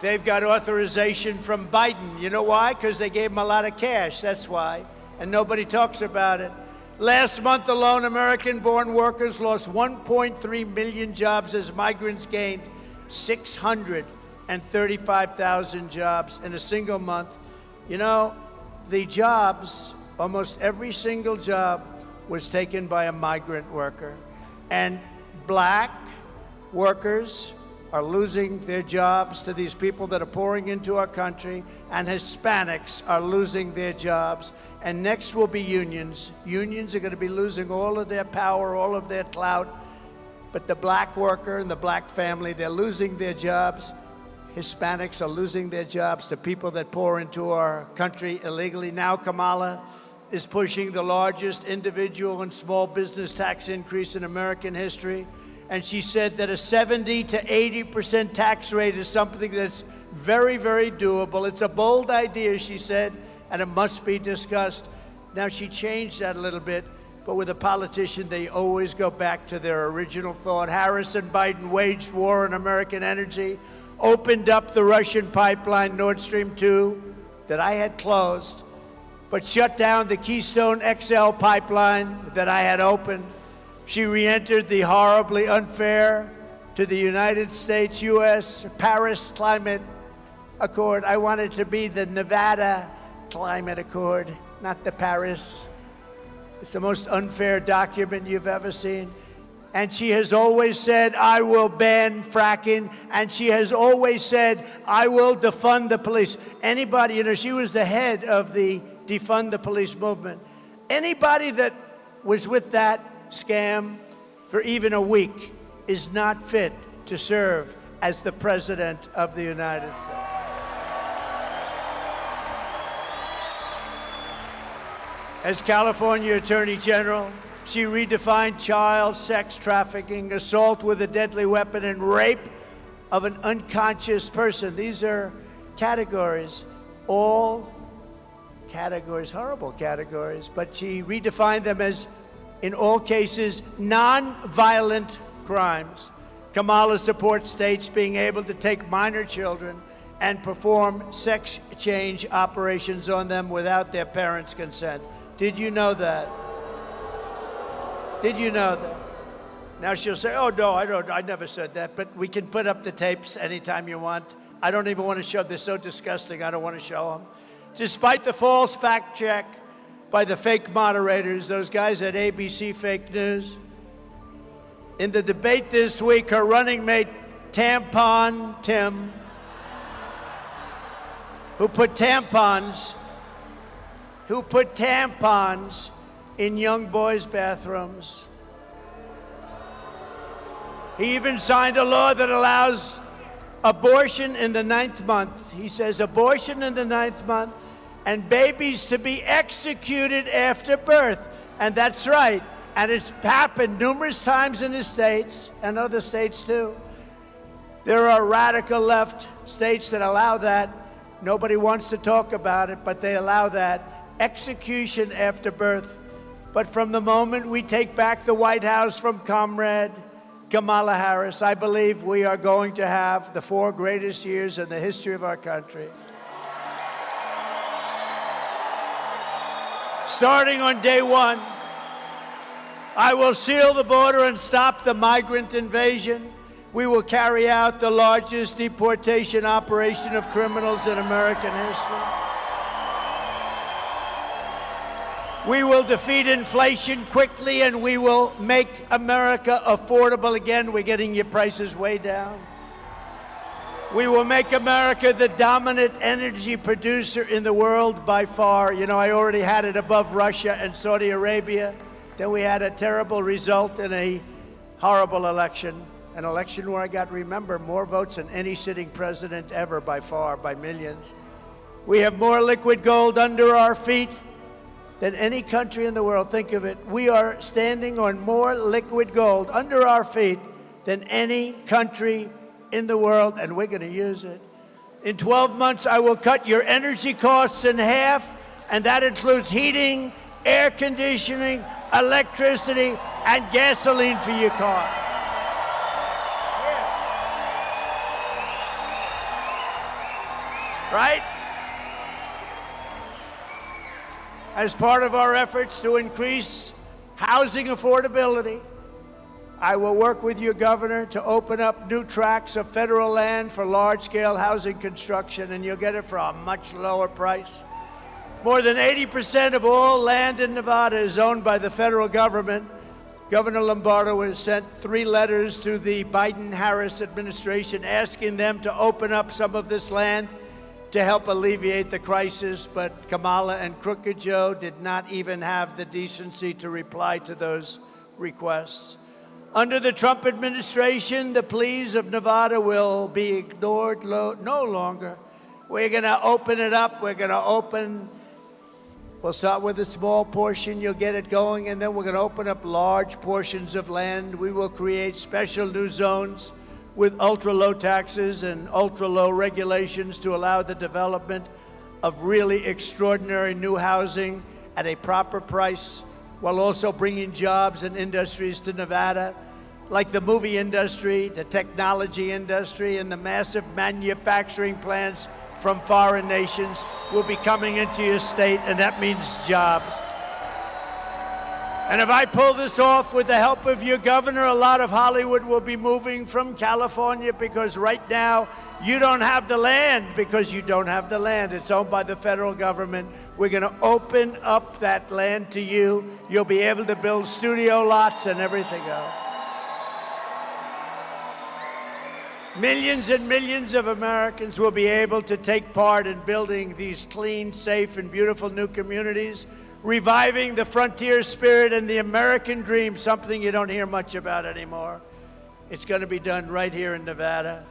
They've got authorization from Biden. You know why? Because they gave him a lot of cash. That's why. And nobody talks about it. Last month alone, American-born workers lost 1.3 million jobs as migrants gained 635,000 jobs in a single month. You know, the jobs, almost every single job was taken by a migrant worker. And black workers are losing their jobs to these people that are pouring into our country, and Hispanics are losing their jobs. And next will be unions. Unions are going to be losing all of their power, all of their clout. But the black worker and the black family, they're losing their jobs. Hispanics are losing their jobs to people that pour into our country illegally. Now Kamala is pushing the largest individual and small business tax increase in American history. And she said that a 70 to 80% tax rate is something that's very, very doable. It's a bold idea, she said, and it must be discussed. Now, she changed that a little bit, but with a politician, they always go back to their original thought. Harris and Biden waged war on American energy, opened up the Russian pipeline, Nord Stream 2, that I had closed, but shut down the Keystone XL pipeline that I had opened. She re-entered the horribly unfair to the United States, U.S. Paris Climate Accord. I want it to be the Nevada Climate Accord, not the Paris. It's the most unfair document you've ever seen. And she has always said, I will ban fracking. And she has always said, I will defund the police. Anybody, she was the head of the defund the police movement. Anybody that was with that scam for even a week is not fit to serve as the President of the United States. As California Attorney General, she redefined child sex trafficking, assault with a deadly weapon, and rape of an unconscious person. These are categories, all categories, horrible categories, but she redefined them as, in all cases, non-violent crimes. Kamala supports states being able to take minor children and perform sex change operations on them without their parents' consent. Did you know that? Did you know that? Now she'll say, oh, no, I never said that, but we can put up the tapes anytime you want. I don't even want to show them. They're so disgusting, I don't want to show them. Despite the false fact check by the fake moderators, those guys at ABC Fake News, in the debate this week, her running mate, Tampon Tim, who put tampons in young boys' bathrooms. He even signed a law that allows abortion in the 9th month. He says abortion in the 9th month and babies to be executed after birth. And that's right. And it's happened numerous times in the states and other states too. There are radical left states that allow that. Nobody wants to talk about it, but they allow that. Execution after birth. But from the moment we take back the White House from Comrade Kamala Harris, I believe we are going to have the 4 greatest years in the history of our country. Starting on day 1, I will seal the border and stop the migrant invasion. We will carry out the largest deportation operation of criminals in American history. We will defeat inflation quickly, and we will make America affordable again. We're getting your prices way down. We will make America the dominant energy producer in the world by far. I already had it above Russia and Saudi Arabia. Then we had a terrible result in a horrible election, an election where I got, remember, more votes than any sitting president ever by far, by millions. We have more liquid gold under our feet than any country in the world. Think of it. We are standing on more liquid gold under our feet than any country in the world, and we're going to use it. In 12 months, I will cut your energy costs in half, and that includes heating, air conditioning, electricity, and gasoline for your car. Right? As part of our efforts to increase housing affordability, I will work with your governor to open up new tracts of federal land for large-scale housing construction, and you'll get it for a much lower price. More than 80% of all land in Nevada is owned by the federal government. Governor Lombardo has sent 3 letters to the Biden-Harris administration asking them to open up some of this land to help alleviate the crisis, but Kamala and Crooked Joe did not even have the decency to reply to those requests. Under the Trump administration, the pleas of Nevada will be ignored no longer. We're going to open it up. We'll start with a small portion. You'll get it going, and then we're going to open up large portions of land. We will create special new zones with ultra-low taxes and ultra-low regulations to allow the development of really extraordinary new housing at a proper price, while also bringing jobs and industries to Nevada, like the movie industry, the technology industry, and the massive manufacturing plants from foreign nations will be coming into your state, and that means jobs. And if I pull this off with the help of your governor, a lot of Hollywood will be moving from California, because right now you don't have the land, because you don't have the land. It's owned by the federal government. We're going to open up that land to you. You'll be able to build studio lots and everything else. Millions and millions of Americans will be able to take part in building these clean, safe, and beautiful new communities, reviving the frontier spirit and the American dream, something you don't hear much about anymore. It's going to be done right here in Nevada.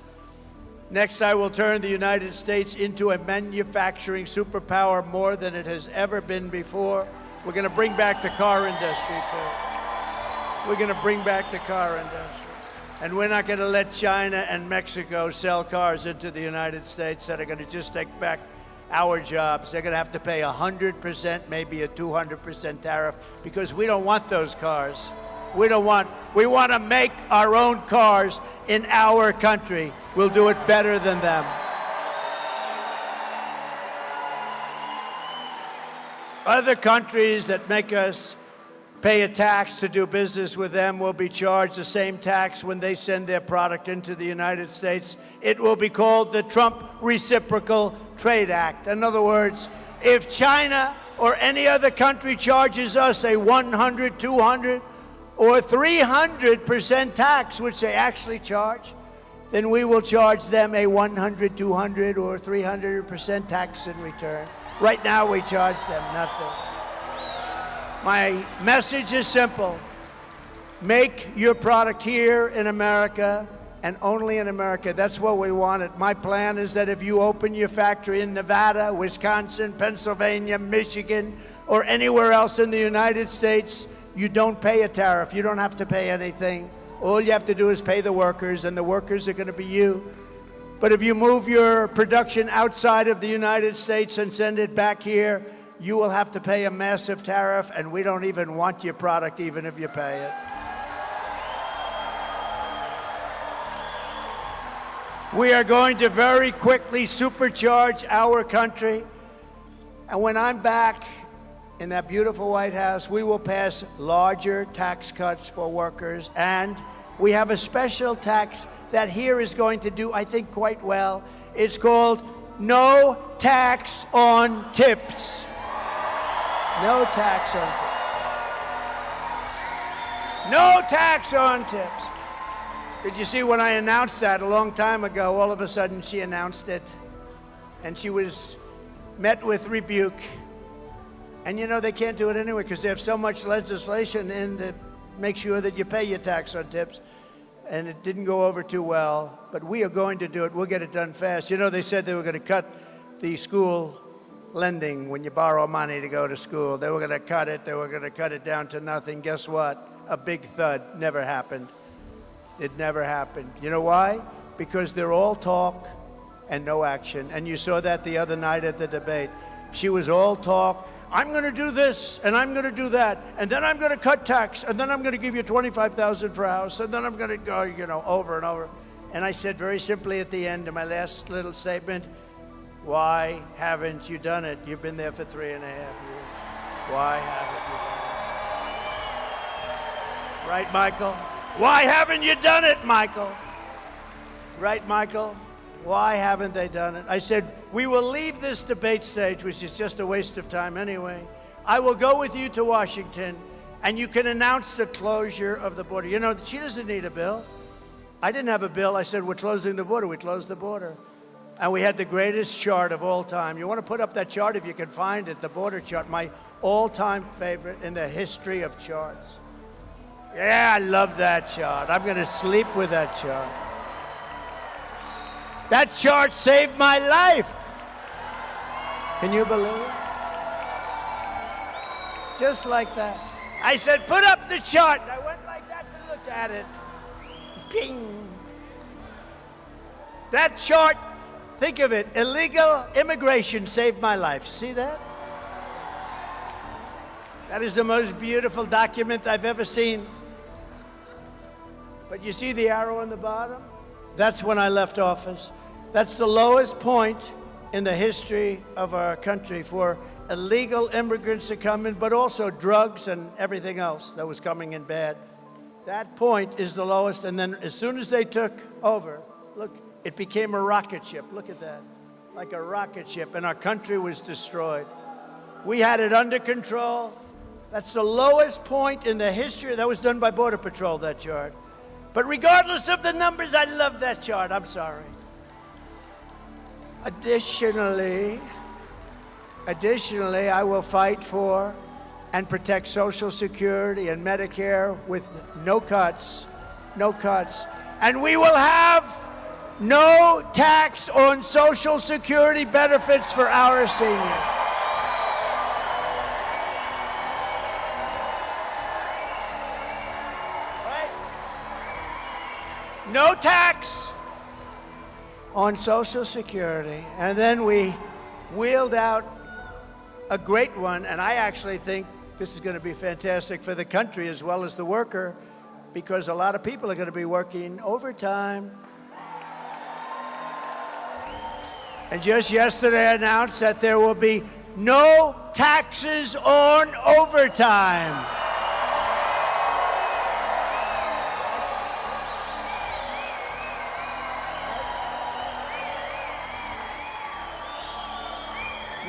Next, I will turn the United States into a manufacturing superpower more than it has ever been before. We're going to bring back the car industry, too. We're going to bring back the car industry. And we're not going to let China and Mexico sell cars into the United States that are going to just take back our jobs. They're going to have to pay 100%, maybe a 200% tariff, because we don't want those cars. We want to make our own cars in our country. We'll do it better than them. Other countries that make us pay a tax to do business with them will be charged the same tax when they send their product into the United States. It will be called the Trump Reciprocal Trade Act. In other words, if China or any other country charges us a 100, 200, or 300% tax, which they actually charge, then we will charge them a 100, 200, or 300% tax in return. Right now, we charge them nothing. My message is simple. Make your product here in America, and only in America. That's what we wanted. My plan is that if you open your factory in Nevada, Wisconsin, Pennsylvania, Michigan, or anywhere else in the United States, you don't pay a tariff. You don't have to pay anything. All you have to do is pay the workers, and the workers are going to be you. But if you move your production outside of the United States and send it back here, you will have to pay a massive tariff, and we don't even want your product even if you pay it. We are going to very quickly supercharge our country. And when I'm back in that beautiful White House, we will pass larger tax cuts for workers. And we have a special tax that here is going to do, I think, quite well. It's called no tax on tips. No tax on tips. No tax on tips. Did you see when I announced that a long time ago, all of a sudden she announced it, and she was met with rebuke. And you know, they can't do it anyway because they have so much legislation in that makes sure that you pay your tax on tips. And it didn't go over too well, but we are going to do it. We'll get it done fast. You know, they said they were going to cut the school lending when you borrow money to go to school. They were going to cut it. They were going to cut it down to nothing. Guess what? A big thud. Never happened. It never happened. You know why? Because they're all talk and no action. And you saw that the other night at the debate. She was all talk. I'm going to do this, and I'm going to do that, and then I'm going to cut tax, and then I'm going to give you $25,000 for a house, and then I'm going to go, you know, over and over. And I said very simply at the end of my last little statement, why haven't you done it? You've been there for 3.5 years. Why haven't you done it? Right, Michael? Why haven't you done it, Michael? Right, Michael? Why haven't they done it? I said, we will leave this debate stage, which is just a waste of time anyway. I will go with you to Washington, and you can announce the closure of the border. You know, she doesn't need a bill. I didn't have a bill. I said, we're closing the border. We closed the border. And we had the greatest chart of all time. You want to put up that chart if you can find it, the border chart, my all-time favorite in the history of charts. Yeah, I love that chart. I'm going to sleep with that chart. That chart saved my life. Can you believe it? Just like that. I said, put up the chart. And I went like that to look at it. Ping. That chart, think of it, illegal immigration saved my life. See that? That is the most beautiful document I've ever seen. But you see the arrow on the bottom? That's when I left office. That's the lowest point in the history of our country for illegal immigrants to come in, but also drugs and everything else that was coming in bad. That point is the lowest, and then as soon as they took over, look, it became a rocket ship. Look at that, like a rocket ship, and our country was destroyed. We had it under control. That's the lowest point in the history. That was done by Border Patrol, that chart. But regardless of the numbers, I love that chart. I'm sorry. Additionally, I will fight for and protect Social Security and Medicare with no cuts, no cuts. And we will have no tax on Social Security benefits for our seniors. Right? No tax on Social Security. And then we wheeled out a great one, and I actually think this is going to be fantastic for the country as well as the worker, because a lot of people are going to be working overtime. And just yesterday I announced that there will be no taxes on overtime.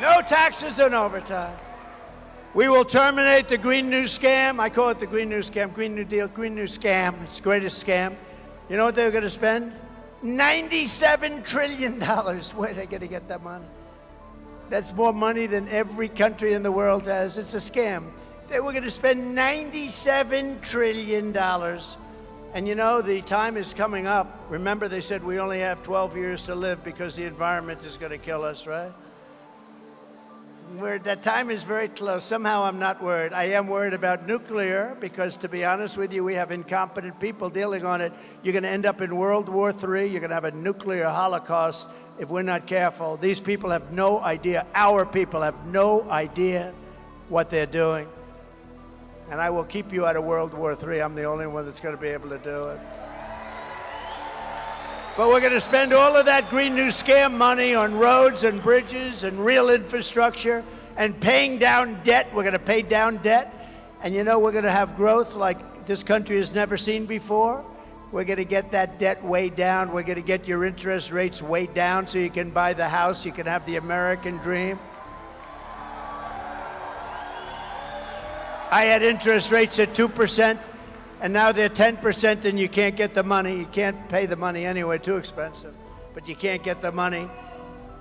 No taxes on overtime. We will terminate the Green New Scam. I call it the Green New Scam, Green New Deal, Green New Scam. It's the greatest scam. You know what they're going to spend? $97 trillion. Where are they going to get that money? That's more money than every country in the world has. It's a scam. They were going to spend $97 trillion. And you know, the time is coming up. Remember, they said we only have 12 years to live because the environment is going to kill us, right? That time is very close. Somehow I'm not worried. I am worried about nuclear because, to be honest with you, we have incompetent people dealing on it. You're going to end up in World War III. You're going to have a nuclear holocaust if we're not careful. These people have no idea. Our people have no idea what they're doing. And I will keep you out of World War III. I'm the only one that's going to be able to do it. But we're going to spend all of that Green New Scam money on roads and bridges and real infrastructure and paying down debt. We're going to pay down debt. And you know, we're going to have growth like this country has never seen before. We're going to get that debt way down. We're going to get your interest rates way down so you can buy the house. You can have the American dream. I had interest rates at 2%. And now they're 10% and you can't get the money. You can't pay the money anyway, too expensive. But you can't get the money.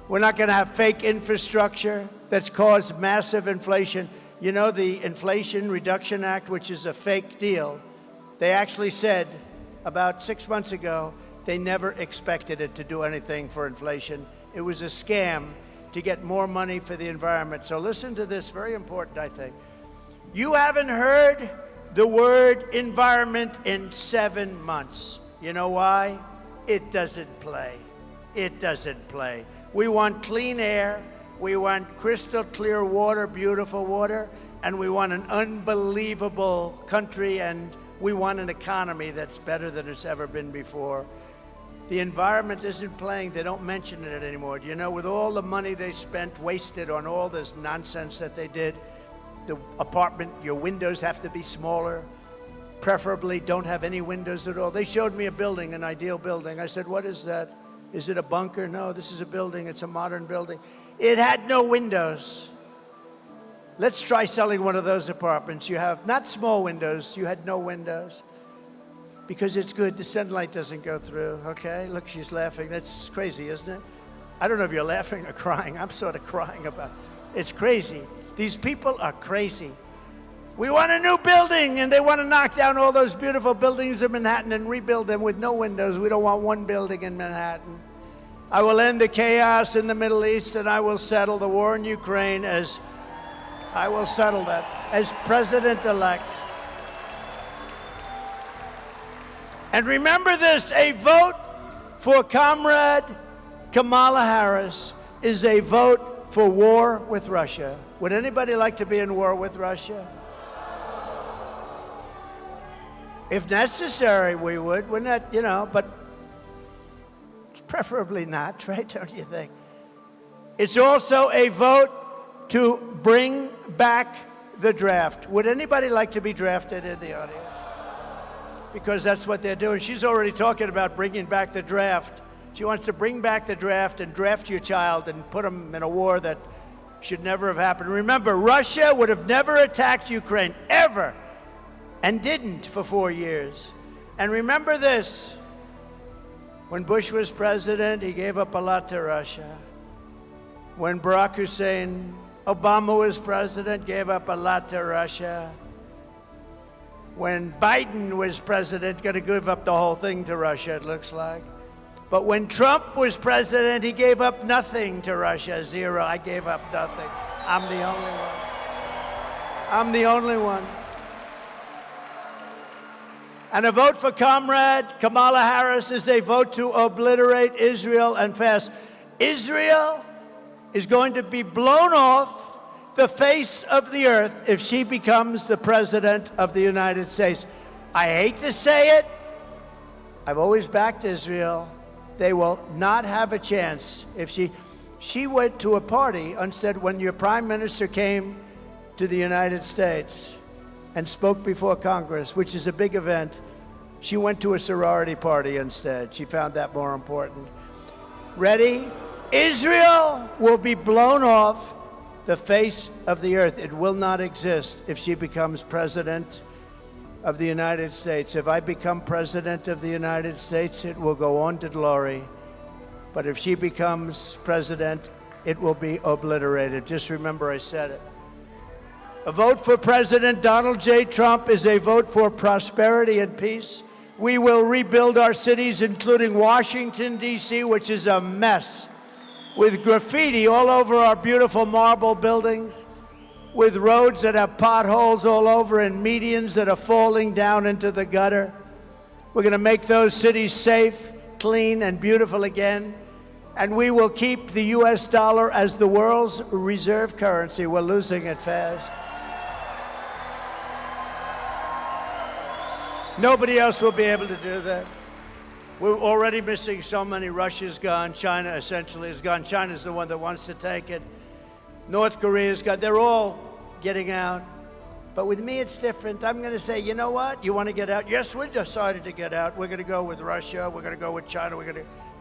We're not going to have fake infrastructure that's caused massive inflation. You know, the Inflation Reduction Act, which is a fake deal, they actually said about 6 months ago they never expected it to do anything for inflation. It was a scam to get more money for the environment. So listen to this, very important, I think. You haven't heard the word environment in 7 months. You know why? It doesn't play. It doesn't play. We want clean air, we want crystal clear water, beautiful water, and we want an unbelievable country, and we want an economy that's better than it's ever been before. The environment isn't playing. They don't mention it anymore. You know, with all the money they spent, wasted on all this nonsense that they did, the apartment, your windows have to be smaller, preferably don't have any windows at all. They showed me a building, an ideal building. I said, what is that? Is it a bunker? No, this is a building. It's a modern building. It had no windows. Let's try selling one of those apartments. You have not small windows, you had no windows. Because it's good, the sunlight doesn't go through, okay? Look, she's laughing. That's crazy, isn't it? I don't know if you're laughing or crying. I'm sort of crying about it. It's crazy. These people are crazy. We want a new building, and they want to knock down all those beautiful buildings in Manhattan and rebuild them with no windows. We don't want one building in Manhattan. I will end the chaos in the Middle East, and I will settle the war in Ukraine as president-elect. And remember this, a vote for Comrade Kamala Harris is a vote for war with Russia. Would anybody like to be in war with Russia? If necessary, we would. We're not, you know, but preferably not, right? Don't you think? It's also a vote to bring back the draft. Would anybody like to be drafted in the audience? Because that's what they're doing. She's already talking about bringing back the draft. She wants to bring back the draft and draft your child and put them in a war that should never have happened. Remember, Russia would have never attacked Ukraine, ever, and didn't for 4 years. And remember this, when Bush was president, he gave up a lot to Russia. When Barack Hussein Obama was president, gave up a lot to Russia. When Biden was president, going to give up the whole thing to Russia, it looks like. But when Trump was president, he gave up nothing to Russia, zero. I gave up nothing. I'm the only one. I'm the only one. And a vote for Comrade Kamala Harris is a vote to obliterate Israel and fast. Israel is going to be blown off the face of the earth if she becomes the president of the United States. I hate to say it. I've always backed Israel. They will not have a chance if she went to a party instead when your prime minister came to the United States and spoke before Congress, which is a big event. She went to a sorority party instead. She found that more important. Ready? Israel will be blown off the face of the earth. It will not exist if she becomes president of the United States. If I become president of the United States, it will go on to glory. But if she becomes president, it will be obliterated. Just remember I said it. A vote for President Donald J. Trump is a vote for prosperity and peace. We will rebuild our cities, including Washington, D.C., which is a mess, with graffiti all over our beautiful marble buildings, with roads that have potholes all over and medians that are falling down into the gutter. We're going to make those cities safe, clean, and beautiful again. And we will keep the U.S. dollar as the world's reserve currency. We're losing it fast. Nobody else will be able to do that. We're already missing so many. Russia's gone. China essentially is gone. China's the one that wants to take it. North Korea's gone. They're all getting out. But with me, it's different. I'm going to say, you know what? You want to get out? Yes, we decided to get out. We're going to go with Russia. We're going to go with China.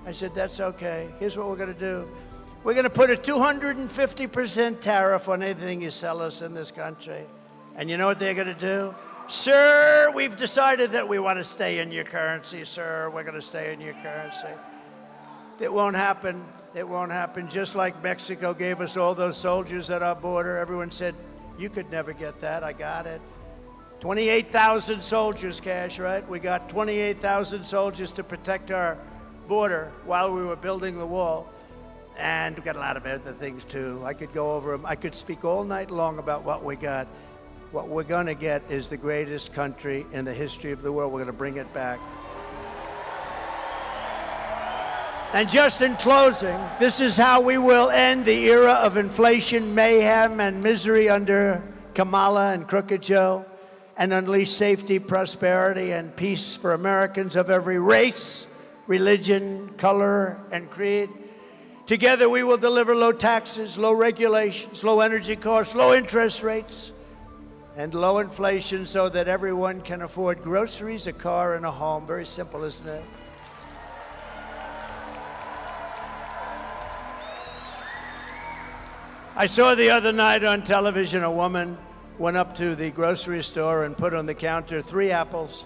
I said, that's okay. Here's what we're going to do. We're going to put a 250% tariff on anything you sell us in this country. And you know what they're going to do? Sir, we've decided that we want to stay in your currency, sir. We're going to stay in your currency. It won't happen. It won't happen. Just like Mexico gave us all those soldiers at our border. Everyone said, you could never get that. I got it. 28,000 soldiers, Cash, right? We got 28,000 soldiers to protect our border while we were building the wall. And we got a lot of other things, too. I could go over them. I could speak all night long about what we got. What we're going to get is the greatest country in the history of the world. We're going to bring it back. And just in closing, this is how we will end the era of inflation, mayhem, and misery under Kamala and Crooked Joe, and unleash safety, prosperity, and peace for Americans of every race, religion, color, and creed. Together, we will deliver low taxes, low regulations, low energy costs, low interest rates, and low inflation so that everyone can afford groceries, a car, and a home. Very simple, isn't it? I saw the other night on television a woman went up to the grocery store and put on the counter 3 apples,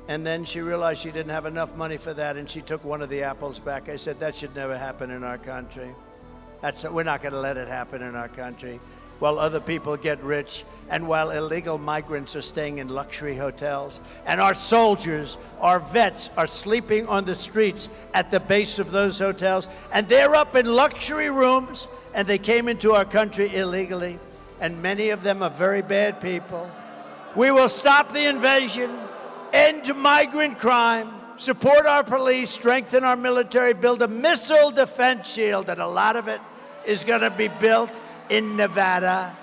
and then she realized she didn't have enough money for that, and she took one of the apples back. I said, that should never happen in our country. We're not going to let it happen in our country. While other people get rich, and while illegal migrants are staying in luxury hotels, and our soldiers, our vets, are sleeping on the streets at the base of those hotels, and they're up in luxury rooms, and they came into our country illegally, and many of them are very bad people. We will stop the invasion, end migrant crime, support our police, strengthen our military, build a missile defense shield, and a lot of it is going to be built in Nevada.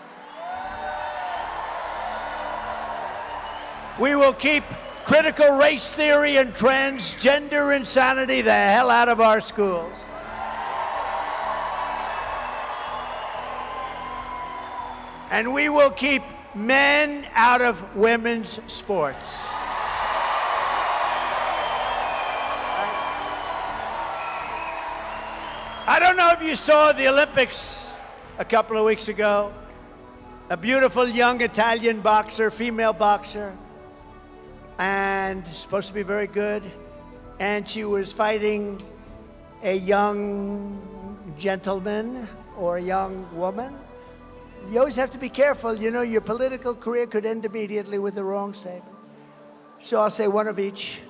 We will keep critical race theory and transgender insanity the hell out of our schools. And we will keep men out of women's sports. I don't know if you saw the Olympics a couple of weeks ago. A beautiful young Italian boxer, female boxer, and supposed to be very good. And she was fighting a young gentleman or a young woman. You always have to be careful. You know, your political career could end immediately with the wrong statement. So I'll say one of each.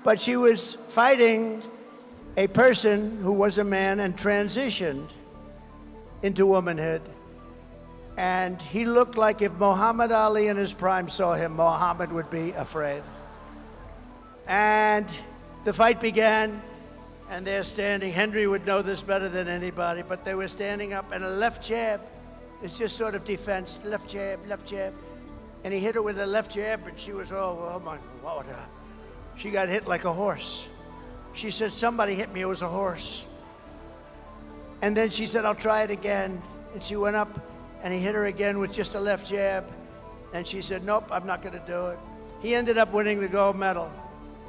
But she was fighting a person who was a man and transitioned into womanhood. And he looked like if Muhammad Ali in his prime saw him, Muhammad would be afraid. And the fight began, and they're standing. Henry would know this better than anybody, but they were standing up, and a left jab is just sort of defense. Left jab, left jab. And he hit her with a left jab, and she was, oh my, what? She got hit like a horse. She said, somebody hit me, it was a horse. And then she said, I'll try it again. And she went up, and he hit her again with just a left jab. And she said, nope, I'm not going to do it. He ended up winning the gold medal.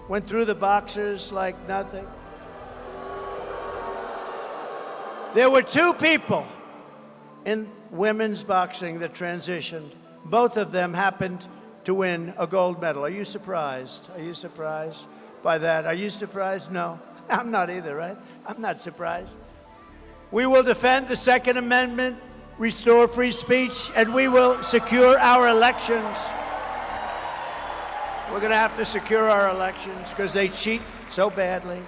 Went through the boxers like nothing. There were two people in women's boxing that transitioned. Both of them happened to win a gold medal. Are you surprised? Are you surprised by that? Are you surprised? No, I'm not either, right? I'm not surprised. We will defend the Second Amendment, restore free speech, and we will secure our elections. We're going to have to secure our elections because they cheat so badly.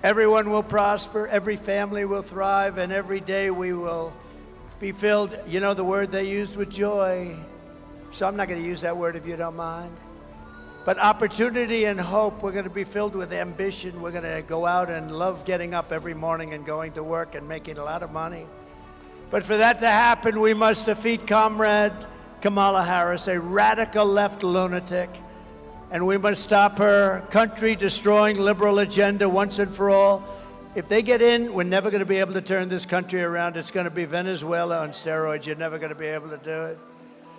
Everyone will prosper, every family will thrive, and every day we will be filled, you know the word they used, with joy. So I'm not going to use that word if you don't mind. But opportunity and hope, we're going to be filled with ambition. We're going to go out and love getting up every morning and going to work and making a lot of money. But for that to happen, we must defeat Comrade Kamala Harris, a radical left lunatic. And we must stop her country-destroying liberal agenda once and for all. If they get in, we're never going to be able to turn this country around. It's going to be Venezuela on steroids. You're never going to be able to do it.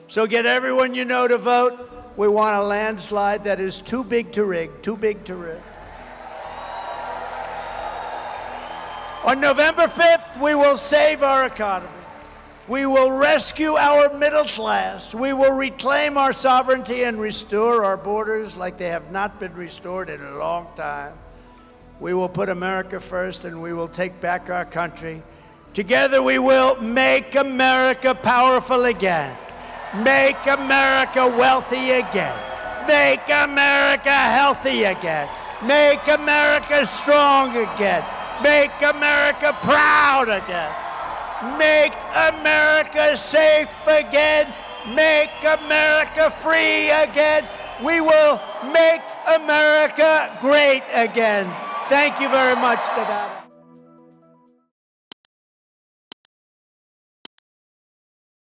So get everyone you know to vote. We want a landslide that is too big to rig, too big to rig. On November 5th, we will save our economy. We will rescue our middle class. We will reclaim our sovereignty and restore our borders like they have not been restored in a long time. We will put America first, and we will take back our country. Together we will make America powerful again. Make America wealthy again. Make America healthy again. Make America strong again. Make America proud again. Make America safe again. Make America free again. We will make America great again. Thank you very much, Nevada.